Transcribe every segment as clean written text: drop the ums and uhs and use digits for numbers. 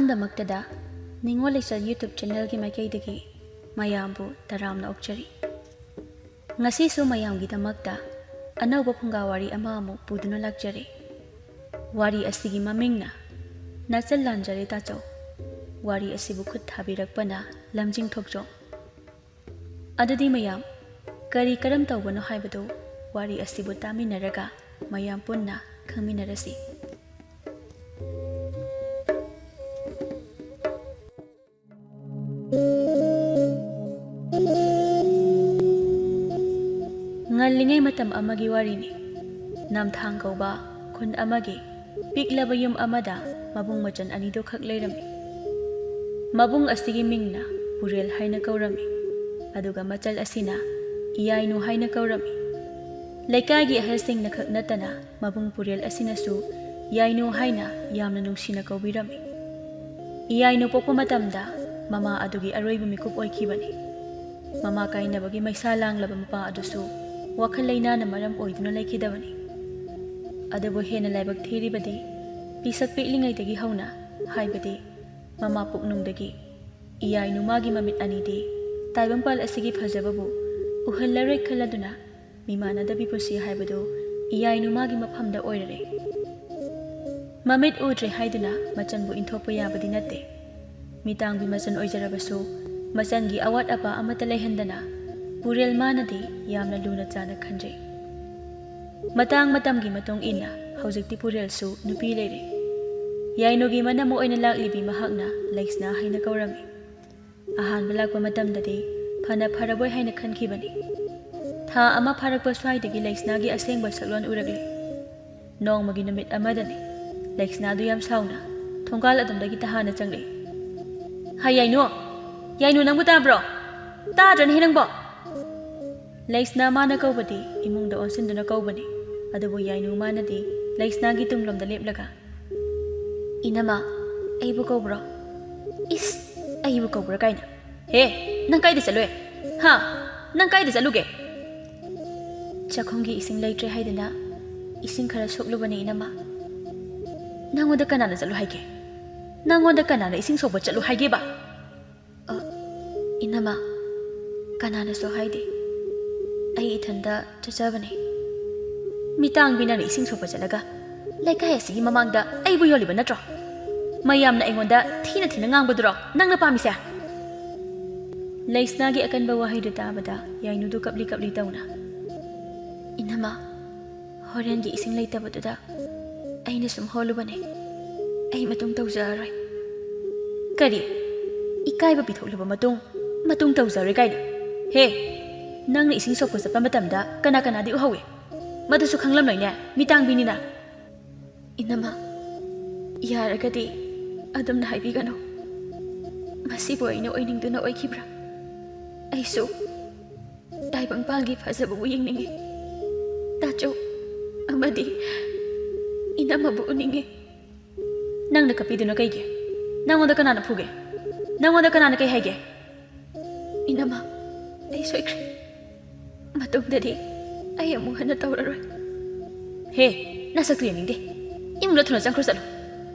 ꯑꯍꯥꯟꯕꯃꯛꯇꯗ ꯅꯤꯡꯉꯣꯜ ꯂꯩꯆꯠ ꯌꯨꯇ꯭ꯌꯨꯕ ꯆꯦꯅꯦꯜꯒꯤ ꯃꯥꯏꯀꯩꯗꯒꯤ ꯃꯌꯥꯝꯕꯨ ꯇꯔꯥꯝꯅ ꯑꯣꯛꯆꯔꯤ꯫ ꯉꯁꯤꯁꯨ ꯃꯌꯥꯝꯒꯤꯗꯃꯛꯇ ꯑꯅꯧꯕ ꯐꯨꯡꯒꯥꯋꯥꯔꯤ ꯑꯃ ꯑꯃꯨꯛ ꯄꯨꯗꯨꯅ ꯂꯥꯛꯆꯔꯤ꯫ ꯋꯥꯔꯤ ꯑꯁꯤꯒꯤ ꯃꯃꯤꯡꯅ ꯅꯆꯜ ꯂꯥꯟꯖꯔꯦ ꯇꯥꯆꯧ꯫ ꯋꯥꯔꯤ ꯑꯁꯤꯕꯨ ꯈꯨꯠ ꯊꯥꯕꯤꯔꯛꯄꯅ ꯂꯝꯖꯤꯡ ꯊꯣꯛꯆꯣꯝ꯫ ꯑꯗꯨꯗꯤ ꯃꯌꯥꯝ ꯀꯔꯤ ꯀꯔꯝ ꯇꯧꯕꯅꯣ ꯍꯥꯏꯕꯗꯨ ꯋꯥꯔꯤ ꯑꯁꯤꯕꯨ ꯇꯥꯃꯤꯟꯅꯔꯒ ꯃꯌꯥꯝ ꯄꯨꯟꯅ ꯈꯪꯃꯤꯟꯅꯔꯁꯤ꯫ ꯉꯜꯂꯤꯉꯩ ꯃꯇꯝ ꯑꯃꯒꯤ ꯋꯥꯔꯤꯅꯤ꯫ ꯅꯝꯊꯥꯡ ꯀꯧꯕ ꯈꯨꯟ ꯑꯃꯒꯤ ꯄꯤꯛꯂꯕ ꯌꯨꯝ ꯑꯃꯗ ꯃꯕꯨꯡ ꯃꯆꯟ ꯑꯅꯤꯗꯨ ꯈꯛ ꯂꯩꯔꯝꯃꯤ꯫ ꯃꯕꯨꯡ ꯑꯁꯤꯒꯤ ꯃꯤꯡꯅ ꯄꯨꯔꯦꯜ ꯍꯥꯏꯅ ꯀꯧꯔꯝꯃꯤ, ꯑꯗꯨꯒ ꯃꯆꯜ ꯑꯁꯤꯅ ꯏꯌꯥꯏꯅꯨ ꯍꯥꯏꯅ ꯀꯧꯔꯝꯃꯤ꯫ ꯂꯩꯀꯥꯏꯒꯤ ꯑꯍꯜꯁꯤꯡꯅ ꯈꯛ ꯅꯠꯇꯅ ꯃꯕꯨꯡ ꯄꯨꯔꯦꯜ ꯑꯁꯤꯅꯁꯨ ꯌꯥꯏꯅꯨ ꯍꯥꯏꯅ ꯌꯥꯝꯅ ꯅꯨꯡꯁꯤꯅ ꯀꯧꯕꯤꯔꯝꯃꯤ꯫ ꯏꯌꯥꯏꯅꯨ ꯄꯣꯛꯄ ꯃꯇꯝꯗ ꯃꯃꯥ ꯑꯗꯨꯒꯤ ꯑꯔꯣꯏꯕ ꯃꯤꯀꯨꯞ ꯑꯣꯏꯈꯤꯕꯅꯤ꯫ ꯃꯃꯥ ꯀꯥꯏꯅꯕꯒꯤ ꯃꯩꯁꯥ ꯂꯥꯡꯂꯕ ꯃꯄꯥ ꯑꯗꯨꯁꯨ ꯋꯥꯈꯜ ꯂꯩꯅꯥꯅ ꯃꯔꯝ ꯑꯣꯏꯗꯨꯅ ꯂꯩꯈꯤꯗꯕꯅꯤ꯫ ꯑꯗꯨꯕꯨ ꯍꯦꯟꯅ ꯂꯥꯏꯕꯛ ꯊꯤꯔꯤꯕꯗꯤ ꯄꯤꯁꯛ ꯄꯤꯛꯂꯤꯉꯩꯗꯒꯤ ꯍꯧꯅ, ꯍꯥꯏꯕꯗꯤ ꯃꯃꯥ ꯄꯨꯛꯅꯨꯡꯗꯒꯤ ꯏꯌꯥꯏꯅꯨ ꯃꯥꯒꯤ ꯃꯃꯤꯠ ꯑꯅꯤꯗꯤ ꯇꯥꯏꯕꯪꯄꯥꯜ ꯑꯁꯤꯒꯤ ꯐꯖꯕꯕꯨ ꯎꯍꯜꯂꯔꯣꯏ ꯈꯜꯂꯗꯨꯅ ꯃꯤꯃꯥꯟꯅꯗꯕꯤ ꯄꯨꯟꯁꯤ ꯍꯥꯏꯕꯗꯨ ꯏꯌꯥꯏꯅꯨ ꯃꯥꯒꯤ ꯃꯐꯝꯗ ꯑꯣꯏꯔꯔꯦ꯫ ꯃꯃꯤꯠ ꯎꯗ꯭ꯔꯦ ꯍꯥꯏꯗꯨꯅ ꯃꯆꯟꯕꯨ ꯏꯟꯊꯣꯛꯄ ꯌꯥꯕꯗꯤ ꯅꯠꯇꯦ꯫ ꯃꯤꯇꯥꯡꯕꯤ ꯃꯆꯟ ꯑꯣꯏꯖꯔꯕꯁꯨ ꯃꯆꯟꯒꯤ ꯑꯋꯥꯠ ꯑꯄꯥ ꯑꯃꯠꯇ ꯂꯩꯍꯟꯗꯅ ꯄꯨꯔꯦꯜ ꯃꯥꯅꯗꯤ ꯌꯥꯝꯅ ꯂꯨꯅ ꯆꯥꯅ ꯈꯟꯖꯩ꯫ ꯃꯇꯥꯡ ꯃꯇꯝꯒꯤ ꯃꯇꯨꯡ ꯏꯟꯅ ꯍꯧꯖꯤꯛꯇꯤ ꯄꯨꯔꯦꯜꯁꯨ ꯅꯨꯄꯤ ꯂꯩꯔꯦ꯫ ꯌꯥꯏꯅꯨꯒꯤ ꯃꯅꯝ ꯑꯣꯏꯅ ꯂꯥꯛꯂꯤꯕꯤ ꯃꯍꯥꯛꯅ ꯂꯩꯁꯅꯥ ꯍꯥꯏꯅ ꯀꯧꯔꯝꯃꯤ꯫ ꯑꯍꯥꯟꯕ ꯂꯥꯛꯄ ꯃꯇꯝꯗꯗꯤ ꯐꯅ ꯐꯔꯕꯣꯏ ꯍꯥꯏꯅ ꯈꯟꯈꯤꯕꯅꯤ꯫ ꯊꯥ ꯑꯃ ꯐꯥꯔꯛꯄ ꯁ꯭ꯋꯥꯏꯗꯒꯤ ꯂꯩꯁꯅꯥꯒꯤ ꯑꯁꯦꯡꯕ ꯁꯛꯂꯣꯟ ꯎꯔꯛꯂꯤ꯫ ꯅꯣꯡꯃꯒꯤ ꯅꯨꯃꯤꯠ ꯑꯃꯗꯅꯤ ꯂꯩꯁꯅꯥꯗꯨ ꯌꯥꯝ ꯁꯥꯎꯅ ꯊꯣꯡꯒꯥꯜ ꯑꯗꯣꯝꯗꯒꯤ ꯇꯍꯥꯅ ꯆꯪꯂꯛꯏ꯫ "ꯍꯥꯏ ꯌꯥꯏꯅꯨ! ꯌꯥꯏꯅꯨ, ꯅꯪꯕꯨ ꯇꯥꯕ꯭ꯔꯣ? ꯇꯥꯗ꯭ꯔꯅꯦꯍꯦ ꯅꯪꯕꯣ!" ꯂꯩꯁꯅꯥ ꯃꯥꯅ ꯀꯧꯕꯗꯤ ꯏꯃꯨꯡꯗ ꯑꯣꯟꯁꯤꯟꯗꯨꯅ ꯀꯧꯕꯅꯤ꯫ ꯑꯗꯨꯕꯨ ꯌꯥꯏꯅꯨ ꯃꯥꯅꯗꯤ ꯂꯩꯁꯅꯥꯒꯤ ꯇꯨꯡꯂꯣꯝꯗ ꯂꯦꯞꯂꯒ, "ꯏꯅꯝꯃ, ꯑꯩꯕꯨ ꯀꯧꯕ꯭ꯔꯣ? ꯏꯁ, ꯑꯩꯕꯨ ꯀꯧꯕ꯭ꯔꯥ ꯀꯥꯏꯅ! ꯍꯦ, ꯅꯪ ꯀꯥꯏꯗ ꯆꯠꯂꯨꯏ? ꯍꯥ? ꯅꯪ ꯀꯥꯏꯗ ꯆꯠꯂꯨꯒꯦ?" "ꯆꯥꯛꯈꯨꯝꯒꯤ ꯏꯁꯤꯡ ꯂꯩꯇ꯭ꯔꯦ ꯍꯥꯏꯗꯅ ꯏꯁꯤꯡ ꯈꯔ ꯁꯣꯛꯂꯨꯕꯅꯦ ꯏꯅꯝꯃ." "ꯅꯪꯉꯣꯟꯗ ꯀꯅꯥꯅ ꯆꯠꯂꯨ ꯍꯥꯏꯒꯦ? ꯅꯪꯉꯣꯟꯗ ꯀꯅꯥꯅ ꯏꯁꯤꯡ ꯁꯣꯛꯄ ꯆꯠꯂꯨ ꯍꯥꯏꯒꯦꯕ?" "ꯏꯅꯝꯃ, ꯀꯅꯥꯅꯁꯨ ꯍꯥꯏꯗꯦ. ꯑꯩ ꯏꯊꯟꯇ ꯆꯠꯆꯕꯅꯦ." "ꯃꯤꯇꯥꯡꯕꯤ ꯅꯪꯅ ꯏꯁꯤꯡ ꯁꯣꯛꯄ ꯆꯠꯂꯒ ꯂꯩꯀꯥꯏ ꯑꯁꯤꯒꯤ ꯃꯃꯥꯡꯗ ꯑꯩꯕꯨ ꯌꯣꯜꯂꯤꯕ ꯅꯠꯇ꯭ꯔꯣ? ꯃꯌꯥꯝꯅ ꯑꯩꯉꯣꯟꯗ ꯊꯤꯅ ꯊꯤꯅ ꯉꯥꯡꯕꯗꯨꯔꯣ ꯅꯪꯅ ꯄꯥꯝꯃꯤꯁꯦ?" ꯂꯩꯁꯅꯥꯒꯤ ꯑꯀꯟꯕ ꯋꯥꯍꯩꯗꯨ ꯇꯥꯕꯗ ꯌꯥꯏꯅꯨꯗꯨ ꯀꯞꯂꯤ ꯀꯞꯂꯤ ꯇꯧꯅ, "ꯏꯅꯝꯃ, ꯍꯣꯔꯦꯟꯒꯤ ꯏꯁꯤꯡ ꯂꯩꯇꯕꯗꯨꯗ ꯑꯩꯅ ꯁꯨꯝ ꯍꯣꯜꯂꯨꯕꯅꯦ. ꯑꯩ ꯃꯇꯨꯡ ꯇꯧꯖꯔꯔꯣꯏ." "ꯀꯔꯤ? ꯏꯀꯥꯏꯕ ꯄꯤꯊꯣꯛꯂꯕ ꯃꯇꯨꯡ ꯇꯧꯖꯔꯣꯏ ꯀꯥꯏꯅ? ꯍꯦ, ꯅꯪꯅ ꯏꯁꯤꯡ ꯁꯣꯛꯄ ꯆꯠꯄ ꯃꯇꯝꯗ ꯀꯅꯥ ꯀꯅꯥꯗꯤ ꯎꯍꯧꯏ? ꯃꯗꯨꯁꯨ ꯈꯪꯂꯝꯂꯣꯏꯅꯦ, ꯃꯤꯇꯥꯡꯕꯤꯅꯤꯅ." "ꯏꯅꯝꯃ, ꯌꯥꯔꯒꯗꯤ ꯑꯗꯨꯝꯅ ꯍꯥꯏꯕꯤꯒꯅꯨ. ꯃꯁꯤꯕꯨ ꯑꯩꯅ ꯑꯣꯏꯅꯤꯡꯗꯨꯅ ꯑꯣꯏꯈꯤꯕ꯭ꯔꯥ? ꯑꯩꯁꯨ ꯇꯥꯏꯕꯪꯄꯥꯜꯒꯤ ꯐꯖꯕꯕꯨ ꯌꯦꯡꯅꯤꯡꯉꯤ. ꯇꯥꯆꯧ ꯑꯃꯗꯤ ꯏꯅꯝꯃꯕꯨ ꯎꯅꯤꯡꯉꯤ." "ꯅꯪꯅ ꯀꯞꯄꯤꯗꯨꯅ ꯀꯩꯒꯤ? ꯅꯪꯉꯣꯟꯗ ꯀꯅꯥꯅ ꯐꯨꯒꯦ? ꯅꯪꯉꯣꯟꯗ ꯀꯅꯥꯅ ꯀꯩ ꯍꯥꯏꯒꯦ?" "ꯏꯅꯝꯃ, ꯑꯩ ꯁꯣꯏꯈ꯭ꯔꯦ. ꯃꯇꯨꯡꯗꯗꯤ ꯑꯩ ꯑꯃꯨꯛ ꯍꯟꯅ ꯇꯧꯔꯔꯣꯏ." "ꯍꯦ, ꯅꯁꯛꯇꯨ ꯌꯦꯡꯅꯤꯡꯗꯦ. ꯏꯃꯨꯡꯗ ꯊꯨꯅ ꯆꯪꯈ꯭ꯔꯣ ꯆꯠꯂꯣ.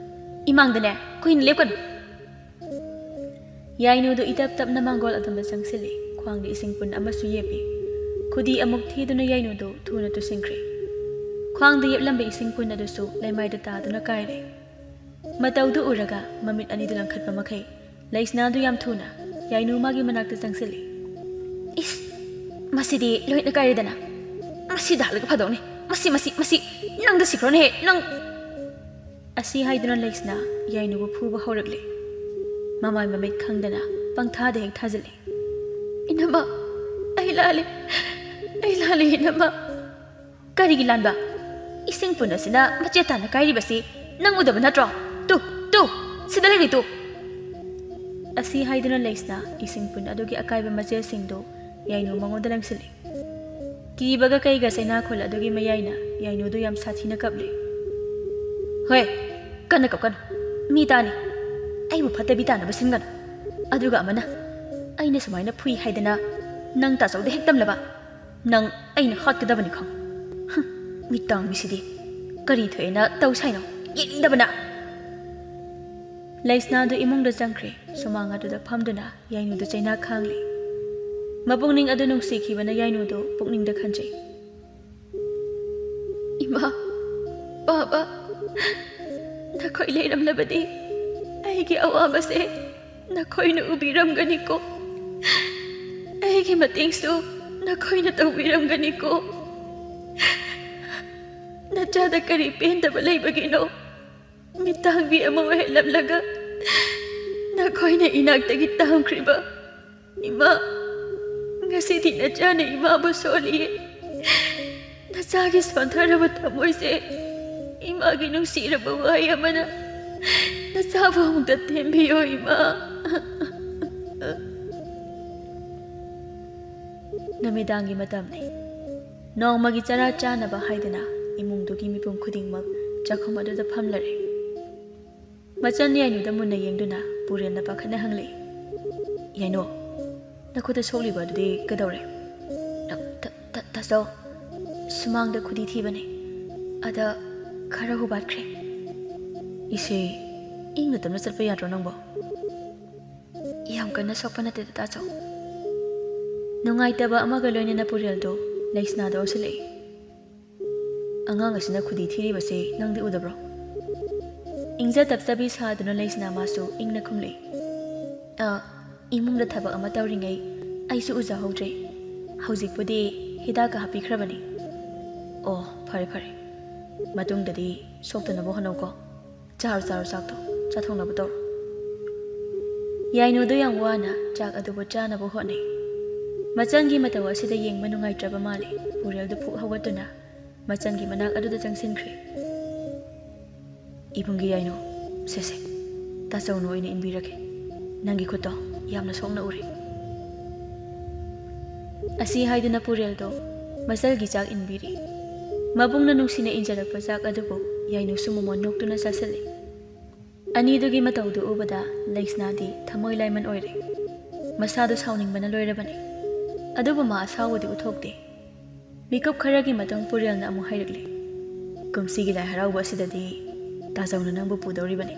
ꯏꯃꯥꯡꯗꯅꯦ ꯀꯨꯏꯅ ꯂꯦꯞꯀꯅꯨ." ꯌꯥꯏꯅꯨꯗꯨ ꯏꯇꯞ ꯇꯞꯅ ꯃꯥꯡꯒꯣꯜ ꯑꯗꯣꯝꯗ ꯆꯪꯁꯤꯜꯂꯤ꯫ ꯈ꯭ꯋꯥꯡꯗ ꯏꯁꯤꯡ ꯄꯨꯟ ꯑꯃꯁꯨ ꯌꯦꯞꯄꯤ꯫ ꯈꯨꯗꯤ ꯑꯃꯨꯛ ꯊꯤꯗꯨꯅ ꯌꯥꯏꯅꯨꯗꯨ ꯊꯨꯅ ꯇꯨꯁꯤꯟꯈ꯭ꯔꯦ꯫ ꯈ꯭ꯋꯥꯡꯗ ꯌꯦꯞꯂꯝꯕ ꯏꯁꯤꯡ ꯄꯨꯟ ꯑꯗꯨꯁꯨ ꯂꯩꯃꯥꯏꯗ ꯇꯥꯗꯨꯅ ꯀꯥꯏꯔꯦ꯫ ꯃꯇꯧꯗꯨ ꯎꯔꯒ ꯃꯃꯤꯠ ꯑꯅꯤꯗꯨ ꯂꯪꯈꯠꯄ ꯃꯈꯩ ꯂꯩꯁꯅꯥꯗꯨ ꯌꯥꯝ ꯊꯨꯅ ꯌꯥꯏꯅꯨ ꯃꯥꯒꯤ ꯃꯅꯥꯛꯇ ꯆꯪꯁꯤꯜꯂꯤ꯫ "ꯏꯁ, ꯃꯁꯤꯗꯤ ꯂꯣꯏꯅ ꯀꯥꯏꯔꯦꯗꯅ. ꯃꯁꯤꯗ ꯍꯥꯠꯂꯒ ꯐꯗꯧꯅꯤ. ꯃꯁꯤ ꯅꯪꯗ ꯁꯤꯈ꯭ꯔꯣꯅꯦꯍꯦ, ꯅꯪ!" ꯑꯁꯤ ꯍꯥꯏꯗꯨꯅ ꯂꯩꯁꯅꯥ ꯌꯥꯏꯅꯨꯕꯨ ꯐꯨꯕ ꯍꯧꯔꯛꯂꯦ꯫ ꯃꯃꯥꯏ ꯃꯃꯤꯠ ꯈꯪꯗꯅ ꯄꯪꯊꯥꯗ ꯍꯦꯛ ꯊꯥꯖꯤꯜꯂꯤ꯫ "ꯏꯅꯝꯃ, ꯑꯩ ꯂꯥꯜꯂꯦ ꯏꯅꯝꯃ." "ꯀꯔꯤꯒꯤ ꯂꯥꯟꯕ? ꯏꯁꯤꯡ ꯄꯨꯟ ꯑꯁꯤꯅ ꯃꯆꯦꯠ ꯇꯥꯅ ꯀꯥꯏꯔꯤꯕꯁꯤ ꯅꯪ ꯎꯗꯕ ꯅꯠꯇ꯭ꯔꯣ? ꯇꯨ, ꯁꯤꯗ ꯂꯩꯔꯤ ꯇꯨ." ꯑꯁꯤ ꯍꯥꯏꯗꯨꯅ ꯂꯩꯁꯅꯥ ꯏꯁꯤꯡ ꯄꯨꯟ ꯑꯗꯨꯒꯤ ꯑꯀꯥꯏꯕ ꯃꯆꯦꯠꯁꯤꯡꯗꯨ ꯌꯥꯏꯅꯨ ꯃꯉꯣꯟꯗ ꯂꯪꯁꯤꯜꯂꯤ꯫ ꯀꯤꯕꯒ ꯀꯩꯒ ꯆꯩꯅꯥꯈꯣꯜ ꯑꯗꯨꯒꯤ ꯃꯌꯥꯏꯅ ꯌꯥꯏꯅꯨꯗꯨ ꯌꯥꯝ ꯁꯥꯊꯤꯅ ꯀꯞꯂꯤ꯫ "ꯍꯣꯏ, ꯀꯟꯅ ꯀꯞꯀꯅꯨ. ꯃꯤ ꯇꯥꯅꯤ. ꯑꯩꯕꯨ ꯐꯠꯇꯕꯤ ꯇꯥꯅꯕ ꯁꯤꯟꯒꯅꯨ. ꯑꯗꯨꯒ ꯑꯃꯅ, ꯑꯩꯅ ꯁꯨꯃꯥꯏꯅ ꯐꯨꯏ ꯍꯥꯏꯗꯅ ꯅꯪ ꯇꯥꯆꯧꯗ ꯍꯦꯛ ꯇꯝꯂꯕ ꯅꯪ ꯑꯩꯅ ꯍꯥꯠꯀꯗꯕꯅꯤ ꯈꯪ." "ꯃꯤꯇꯥꯡꯕꯤꯁꯤꯗꯤ ꯀꯔꯤ ꯊꯣꯛꯑꯦꯅ ꯇꯧ ꯁꯥꯏꯅꯣ? ꯌꯦꯡꯅꯤꯡꯗꯕꯅ!" ꯂꯩꯁꯅꯥꯗꯨ ꯏꯃꯨꯡꯗ ꯆꯪꯈ꯭ꯔꯦ ꯁꯨꯃꯥꯡ ꯑꯗꯨꯗ ꯐꯝꯗꯨꯅ ꯌꯥꯏꯅꯨꯗ ꯆꯩꯅꯥ ꯈꯥꯡꯂꯤ ꯃꯄꯨꯛꯅꯤꯡ ꯑꯗꯨ ꯅꯨꯡꯁꯤꯈꯤꯕꯅ ꯌꯥꯏꯅꯨꯗꯨ ꯄꯨꯛꯅꯤꯡꯗ ꯈꯟꯖꯩ ꯏꯃꯥ ꯕꯥꯕꯥ ꯅꯈꯣꯏ ꯂꯩꯔꯝꯂꯕꯗꯤ ꯑꯩꯒꯤ ꯑꯋꯥꯕꯁꯦ ꯅꯈꯣꯏꯅ ꯎꯕꯤꯔꯝꯒꯅꯤꯀꯣ ꯑꯩꯒꯤ ꯃꯇꯦꯡꯁꯨ ꯅꯈꯣꯏꯅ ꯇꯧꯕꯤꯔꯝꯒꯅꯤꯀꯣ ꯅꯆꯥꯗ ꯀꯔꯤ ꯄꯦꯟꯗꯕ ꯂꯩꯕꯒꯤꯅꯣ ꯃꯤꯇꯥꯡꯕꯤ ꯑꯃ ꯑꯣꯏꯍꯜꯂꯝꯂꯒ ꯅꯈꯣꯏꯅ ꯏꯅꯥꯛꯇꯒꯤ ꯇꯥꯝꯈ꯭ꯔꯤꯕ ꯏꯃꯥ ꯉꯁꯤꯗꯤ ꯅꯆꯥꯅ ꯏꯃꯥꯕꯨ ꯁꯣꯜꯂꯤꯌꯦ ꯅꯆꯥꯒꯤ ꯁꯣꯟꯊꯔꯕ ꯊꯃꯣꯏꯁꯦ 이마기 ꯅꯨꯡꯁꯤꯔꯕ ꯋꯥꯍꯩ ꯑꯃꯅ ꯅꯆꯥꯕꯨ ꯑꯃꯨꯛꯇ ꯊꯦꯝꯕꯤꯌꯣ ꯏꯃꯥ ꯅꯨꯃꯤꯗꯥꯡꯒꯤ ꯃꯇꯝꯅꯤ ꯅꯣꯡꯃꯒꯤ ꯆꯔꯥ ꯆꯥꯅꯕ ꯍꯥꯏꯗꯅ ꯏꯃꯨꯡꯗꯨꯒꯤ ꯃꯤꯄꯨꯝ ꯈꯨꯗꯤꯡꯃꯛ ꯆꯥꯛꯈꯨꯝ ꯑꯗꯨꯗ ꯐꯝꯂꯔꯦ ꯃꯆꯟ ꯌꯥꯏꯅꯨꯗ ꯃꯨꯟꯅ ꯌꯦꯡꯗꯨꯅ ꯄꯨꯔꯦꯜꯅ ꯄꯥꯈꯠꯅ ꯍꯪꯂꯛꯏ ꯌꯥꯏꯅꯨ ꯅꯈꯨꯠꯇ ꯁꯣꯛꯂꯤꯕ ꯑꯗꯨꯗꯤ ꯀꯩꯗꯧꯔꯦ ꯇꯥꯆꯧ ꯁꯨꯃꯥꯡꯗ ꯈꯨꯗꯤ ꯊꯤꯕꯅꯤ ꯑꯗ ꯈꯔ ꯍꯨꯕꯥꯠꯈ꯭ꯔꯦ ꯏꯁꯦ ꯏꯪꯅ ꯇꯞꯅ ꯆꯠꯄ ꯌꯥꯗ꯭ꯔꯣ ꯅꯪꯕꯣ ꯌꯥꯝ ꯀꯟꯅ ꯁꯣꯛꯄ ꯅꯠꯇꯦꯗ ꯇꯥꯆꯧ ꯅꯨꯡꯉꯥꯏꯇꯕ ꯑꯃꯒ ꯂꯣꯏꯅꯅ ꯄꯨꯔꯦꯜꯗꯣ ꯂꯩꯁꯅꯥꯗ ꯑꯣꯟꯁꯤꯜꯂꯛꯏ ꯑꯉꯥꯡ ꯑꯁꯤꯅ ꯈꯨꯗꯤ ꯊꯤꯔꯤꯕꯁꯦ ꯅꯪꯗꯤ ꯎꯗꯕ꯭ꯔꯣ ꯏꯪꯖ ꯇꯞꯆꯕꯤ ꯁꯥꯗꯨꯅ ꯂꯩꯁꯅꯥ ꯃꯥꯁꯨ ꯏꯪꯅ ꯈꯨꯝꯂꯛꯏ ꯏꯃꯨꯡꯗ ꯊꯕꯛ ꯑꯃ ꯇꯧꯔꯤꯉꯩ ꯑꯩꯁꯨ ꯎꯖꯍꯧꯗ꯭ꯔꯦ ꯍꯧꯖꯤꯛꯄꯨꯗꯤ ꯍꯤꯗꯥꯛꯀ ꯍꯥꯞꯄꯤꯈ꯭ꯔꯕꯅꯤ ꯑꯣ ꯐꯔꯦ ꯐꯔꯦ ꯃꯇꯨꯡꯗꯗꯤ ꯁꯣꯛꯇꯅꯕ ꯍꯣꯠꯅꯧꯀꯣ ꯆꯥꯔꯣ ꯆꯥꯛꯇꯣ ꯆꯥꯊꯣꯛꯅꯕ ꯇꯧꯔꯣ ꯌꯥꯏꯅꯨꯗꯣ ꯌꯥꯝ ꯋꯥꯅ ꯆꯥꯛ ꯑꯗꯨꯕꯨ ꯆꯥꯅꯕ ꯍꯣꯠꯅꯩ ꯃꯆꯟꯒꯤ ꯃꯇꯧ ꯑꯁꯤꯗ ꯌꯦꯡꯕ ꯅꯨꯡꯉꯥꯏꯇ꯭ꯔꯕ ꯃꯥꯜꯂꯤ ꯄꯨꯔꯦꯜꯗꯨ ꯐꯨꯛ ꯍꯧꯒꯠꯇꯨꯅ ꯃꯆꯟꯒꯤ ꯃꯅꯥꯛ ꯑꯗꯨꯗ ꯆꯪꯁꯤꯟꯈ꯭ꯔꯦ ꯏꯕꯨꯡꯒꯤ ꯌꯥꯏꯅꯨ ꯁꯦꯁꯦ ꯇꯥꯆꯧꯅ ꯑꯣꯏꯅ ꯏꯟꯕꯤꯔꯒꯦ ꯅꯪꯒꯤ ꯈꯨꯠꯇꯣ ꯌꯥꯝꯅ ꯁꯣꯛꯅ ꯎꯔꯦ ꯑꯁꯤ ꯍꯥꯏꯗꯨꯅ ꯄꯨꯔꯦꯜꯗꯣ ꯃꯆꯜꯒꯤ ꯆꯥꯛ ꯏꯟꯕꯤꯔꯤ ꯃꯕꯨꯡꯅ ꯅꯨꯡꯁꯤꯅ ꯏꯟꯖꯔꯛꯄ ꯆꯥꯛ ꯑꯗꯨꯕꯨ ꯌꯥꯏꯅꯨꯁꯨ ꯃꯃꯣꯟ ꯅꯣꯛꯇꯨꯅ ꯆꯥꯁꯤꯜꯂꯤ ꯑꯅꯤꯗꯨꯒꯤ ꯃꯇꯧꯗꯨ ꯎꯕꯗ ꯂꯩꯁꯅꯥꯗꯤ ꯊꯃꯣꯏ ꯂꯥꯏꯃꯟ ꯑꯣꯏꯔꯦ ꯃꯁꯥꯗꯨ ꯁꯥꯎꯅꯤꯡꯕꯅ ꯂꯣꯏꯔꯕꯅꯤ ꯑꯗꯨꯕꯨ ꯃꯥ ꯑꯁꯥꯎꯕꯗꯤ ꯎꯠꯊꯣꯛꯇꯦ ꯃꯤꯀꯨꯞ ꯈꯔꯒꯤ ꯃꯇꯨꯡ ꯄꯨꯔꯦꯜꯅ ꯑꯃꯨꯛ ꯍꯥꯏꯔꯛꯂꯤ ꯀꯨꯝꯁꯤꯒꯤ ꯂꯥꯏ ꯍꯔꯥꯎꯕ ꯑꯁꯤꯗꯗꯤ ꯇꯥꯆꯧꯅ ꯅꯪꯕු ꯄꯨꯗꯧꯔꯤꯕꯅꯤ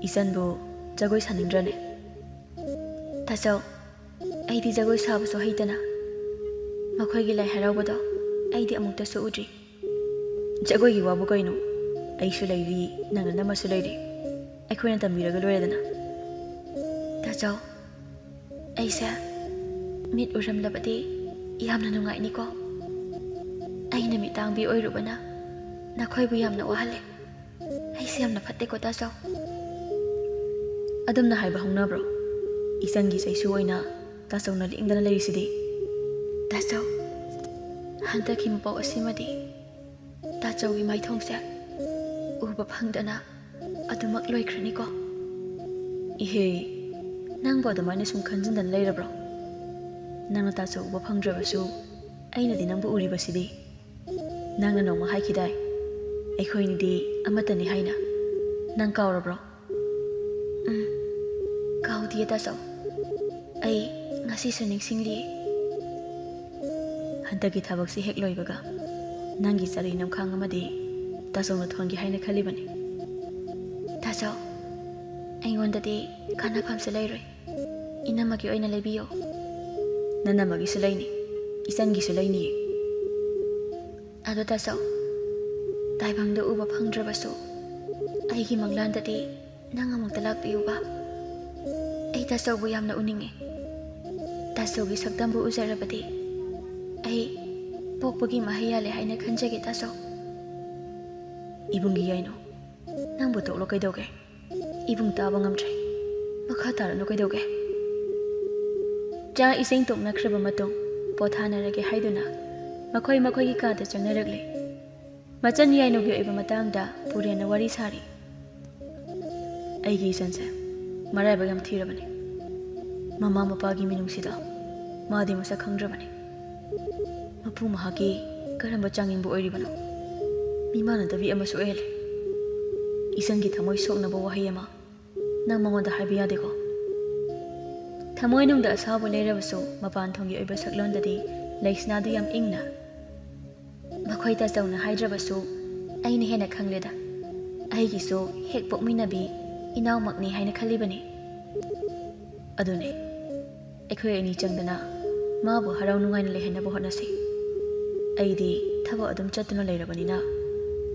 ꯏꯆꯟꯕꯨ ꯖꯒꯣꯏ ꯁꯥꯅꯤꯡꯗ꯭ꯔꯅꯦ ꯇꯥꯆꯧ ꯑꯩꯗꯤ ꯖꯒꯣꯏ ꯁꯥꯕꯁꯨ ꯍꯩꯇꯅ ꯃꯈꯣꯏꯒꯤ ꯂꯥꯏ ꯍꯔꯥꯎꯕꯗꯣ ꯑꯩꯗꯤ ꯑꯃꯨꯛꯇꯁꯨ ꯎꯗ꯭ꯔꯤ ꯖꯒꯣꯏꯒꯤ ꯋꯥꯕꯨ ꯀꯩꯅꯣ ꯑꯩꯁꯨ ꯂꯩꯔꯤ ꯅꯪꯅ ꯅꯝꯃꯁꯨ ꯂꯩꯔꯤ ꯑꯩꯈꯣꯏꯅ ꯇꯝꯕꯤꯔꯒ ꯂꯣꯏꯔꯦꯗꯅ ꯇꯥꯆꯧ ꯑꯩꯁꯦ ꯃꯤꯠ ꯎꯔꯝꯂꯕꯗꯤ ꯌꯥꯝꯅ ꯅꯨꯡꯉꯥꯏꯅꯤꯀꯣ ꯑꯩꯅ ꯃꯤꯇꯥꯡꯕꯤ ꯑꯣꯏꯔꯨꯕꯅ ꯅꯈꯣꯏꯕꯨ ꯌꯥꯝꯅ ꯋꯥꯍꯜꯂꯦ ꯑꯩꯁꯦ ꯌꯥꯝꯅ ꯐꯠꯇꯦꯀꯣ ꯇꯥꯆꯧ ꯑꯗꯨꯝꯅ ꯍꯥꯏꯕ ꯍꯧꯅꯕ꯭ꯔꯣ ꯏꯆꯟꯒꯤ ꯆꯩꯁꯨ ꯑꯣꯏꯅ ꯇꯥꯆꯧꯅ ꯂꯦꯡꯗꯅ ꯂꯩꯔꯤꯁꯤꯗꯤ ꯇꯥꯆꯧ ꯍꯟꯗꯛꯀꯤ ꯃꯄꯧ ꯑꯁꯤꯃꯗꯤ ꯇꯥꯆꯧꯒꯤ ꯃꯥꯏꯊꯣꯡꯁꯦ ꯎꯕ ꯐꯪꯗꯅ ꯑꯗꯨꯃꯛ ꯂꯣꯏꯈ꯭ꯔꯅꯤꯀꯣ ꯏꯍꯦ ꯅꯪꯕꯨ ꯑꯗꯨꯃꯥꯏꯅ ꯁꯨꯝ ꯈꯟꯖꯤꯟꯗꯅ ꯂꯩꯔꯕ꯭ꯔꯣ ꯅꯪꯅ ꯇꯥꯆꯧ ꯎꯕ ꯐꯪꯗ꯭ꯔꯕꯁꯨ ꯑꯩꯅꯗꯤ ꯅꯪꯕꯨ ꯎꯔꯤꯕꯁꯤꯗꯤ ꯅꯪꯅ ꯅꯣꯡꯃ ꯍꯥꯏꯈꯤꯗꯥꯏ ꯑꯩꯈꯣꯏꯅꯤꯗꯤ ꯑꯃꯠꯇꯅꯤ ꯍꯥꯏꯅ ꯅꯪ ꯀꯥꯎꯔꯕ꯭ꯔꯣ ꯀꯥꯎꯗꯤꯌꯦ ꯇꯥꯆꯧ ꯑꯩ ꯉꯁꯤꯁꯨ ꯅꯤꯡꯁꯤꯡꯂꯤꯌꯦ ꯍꯟꯗꯛꯀꯤ ꯊꯕꯛꯁꯤ ꯍꯦꯛ ꯂꯣꯏꯕꯒ ꯅꯪꯒꯤ ꯆꯔꯩ ꯅꯝꯈꯥꯡ ꯑꯃꯗꯤ ꯇꯥꯆꯧꯅ ꯊꯣꯟꯒꯦ ꯍꯥꯏꯅ ꯈꯜꯂꯤꯕꯅꯤ ꯇꯥꯆꯧ ꯑꯩꯉꯣꯟꯗꯗꯤ ꯀꯥꯟꯅꯐꯝꯁꯨ ꯂꯩꯔꯣꯏ ꯏꯅꯝꯃꯒꯤ ꯑꯣꯏꯅ ꯂꯩꯕꯤꯌꯣ ꯅꯅꯝꯃꯒꯤꯁꯨ ꯂꯩꯅꯤ ꯏꯆꯟꯒꯤꯁꯨ ꯂꯩꯅꯤꯌꯦ ꯑꯗꯣ ꯇꯥꯆꯧ ꯇꯥꯏꯕꯪꯗ ꯎꯕ ꯐꯪꯗ꯭ꯔꯕꯁꯨ ꯑꯩꯒꯤ ꯃꯪꯂꯥꯟꯗꯗꯤ ꯅꯪ ꯑꯃꯨꯛꯇ ꯂꯥꯛꯄꯤꯌꯨꯕ ꯑꯩ ꯇꯥꯆꯧꯕꯨ ꯌꯥꯝꯅ ꯎꯅꯤꯡꯉꯦ ꯇꯥꯆꯧꯒꯤ ꯁꯛꯇꯝꯕꯨ ꯎꯖꯔꯕꯗꯤ ꯑꯩ ꯄꯣꯛꯄꯒꯤ ꯃꯍꯩ ꯌꯥꯜꯂꯦ ꯍꯥꯏꯅ ꯈꯟꯖꯒꯦ ꯇꯥꯆꯧ ꯏꯕꯨꯡꯒꯤ ꯌꯥꯏꯅꯨ ꯅꯪꯕꯨ ꯇꯣꯛꯂꯣ ꯀꯩꯗꯧꯒꯦ ꯏꯕꯨꯡ ꯇꯥꯕ ꯉꯝꯗ꯭ꯔꯦ ꯃꯈꯥ ꯇꯥꯔꯅꯨ ꯀꯩꯗꯧꯒꯦ ꯆꯥꯛ ꯏꯁꯤꯡ ꯇꯣꯛꯅꯈ꯭ꯔꯕ ꯃꯇꯨꯡ ꯄꯣꯊꯥꯅꯔꯒꯦ ꯍꯥꯏꯗꯨꯅ ꯃꯈꯣꯏꯒꯤ ꯀꯥꯗ ꯆꯪꯅꯔꯛꯂꯤ ꯃꯆꯟ ꯌꯥꯏꯅꯨꯒꯤ ꯑꯣꯏꯕ ꯃꯇꯥꯡꯗ ꯄꯨꯔꯦꯟꯅ ꯋꯥꯔꯤ ꯁꯥꯔꯤ ꯑꯩꯒꯤ ꯏꯆꯟꯁꯦ ꯃꯔꯥꯏꯕꯛ ꯌꯥꯝ ꯊꯤꯔꯕꯅꯤ ꯃꯃꯥ ꯃꯄꯥꯒꯤ ꯃꯤꯅꯨꯡꯁꯤꯗ ꯃꯥꯗꯤ ꯃꯁꯛ ꯈꯪꯗ꯭ꯔꯕꯅꯤ ꯃꯄꯨ ꯃꯍꯥꯛꯀꯤ ꯀꯔꯝꯕ ꯆꯥꯡꯌꯦꯡꯕꯨ ꯑꯣꯏꯔꯤꯕꯅꯣ ꯃꯤꯃꯥꯟꯅꯗꯕꯤ ꯑꯃꯁꯨ ꯑꯣꯏꯍꯜꯂꯦ ꯏꯆꯟꯒꯤ ꯊꯃꯣꯏ ꯁꯣꯛꯅꯕ ꯋꯥꯍꯩ ꯑꯃ ꯅꯪ ꯃꯉꯣꯟꯗ ꯍꯥꯏꯕ ꯌꯥꯗꯦꯀꯣ ꯊꯃꯣꯏꯅꯨꯡꯗ ꯑꯁꯥꯎꯕ ꯂꯩꯔꯕꯁꯨ ꯃꯄꯥꯟ ꯊꯣꯡꯒꯤ ꯑꯣꯏꯕ ꯁꯛꯂꯣꯟꯗꯗꯤ ꯂꯩꯁꯅꯥꯗꯨ ꯌꯥꯝ ꯏꯪꯅ ꯃꯈꯣꯏ ꯇꯥꯆꯧꯅ ꯍꯥꯏꯗ꯭ꯔꯕꯁꯨ ꯑꯩꯅ ꯍꯦꯟꯅ ꯈꯪꯂꯦꯗ ꯑꯩꯒꯤꯁꯨ ꯍꯦꯛ ꯄꯣꯛꯃꯤꯟꯅꯕꯤ ꯏꯅꯥꯎꯃꯛꯅꯤ ꯍꯥꯏꯅ ꯈꯜꯂꯤꯕꯅꯤ ꯑꯗꯨꯅꯤ ꯑꯩꯈꯣꯏ ꯑꯅꯤ ꯆꯪꯗꯅ ꯃꯥꯕꯨ ꯍꯔꯥꯎ ꯅꯨꯡꯉꯥꯏꯅ ꯂꯩꯍꯟꯅꯕ ꯍꯣꯠꯅꯁꯤ ꯑꯩꯗꯤ ꯊꯕꯛ ꯑꯗꯨꯝ ꯆꯠꯇꯨꯅ ꯂꯩꯔꯕꯅꯤꯅ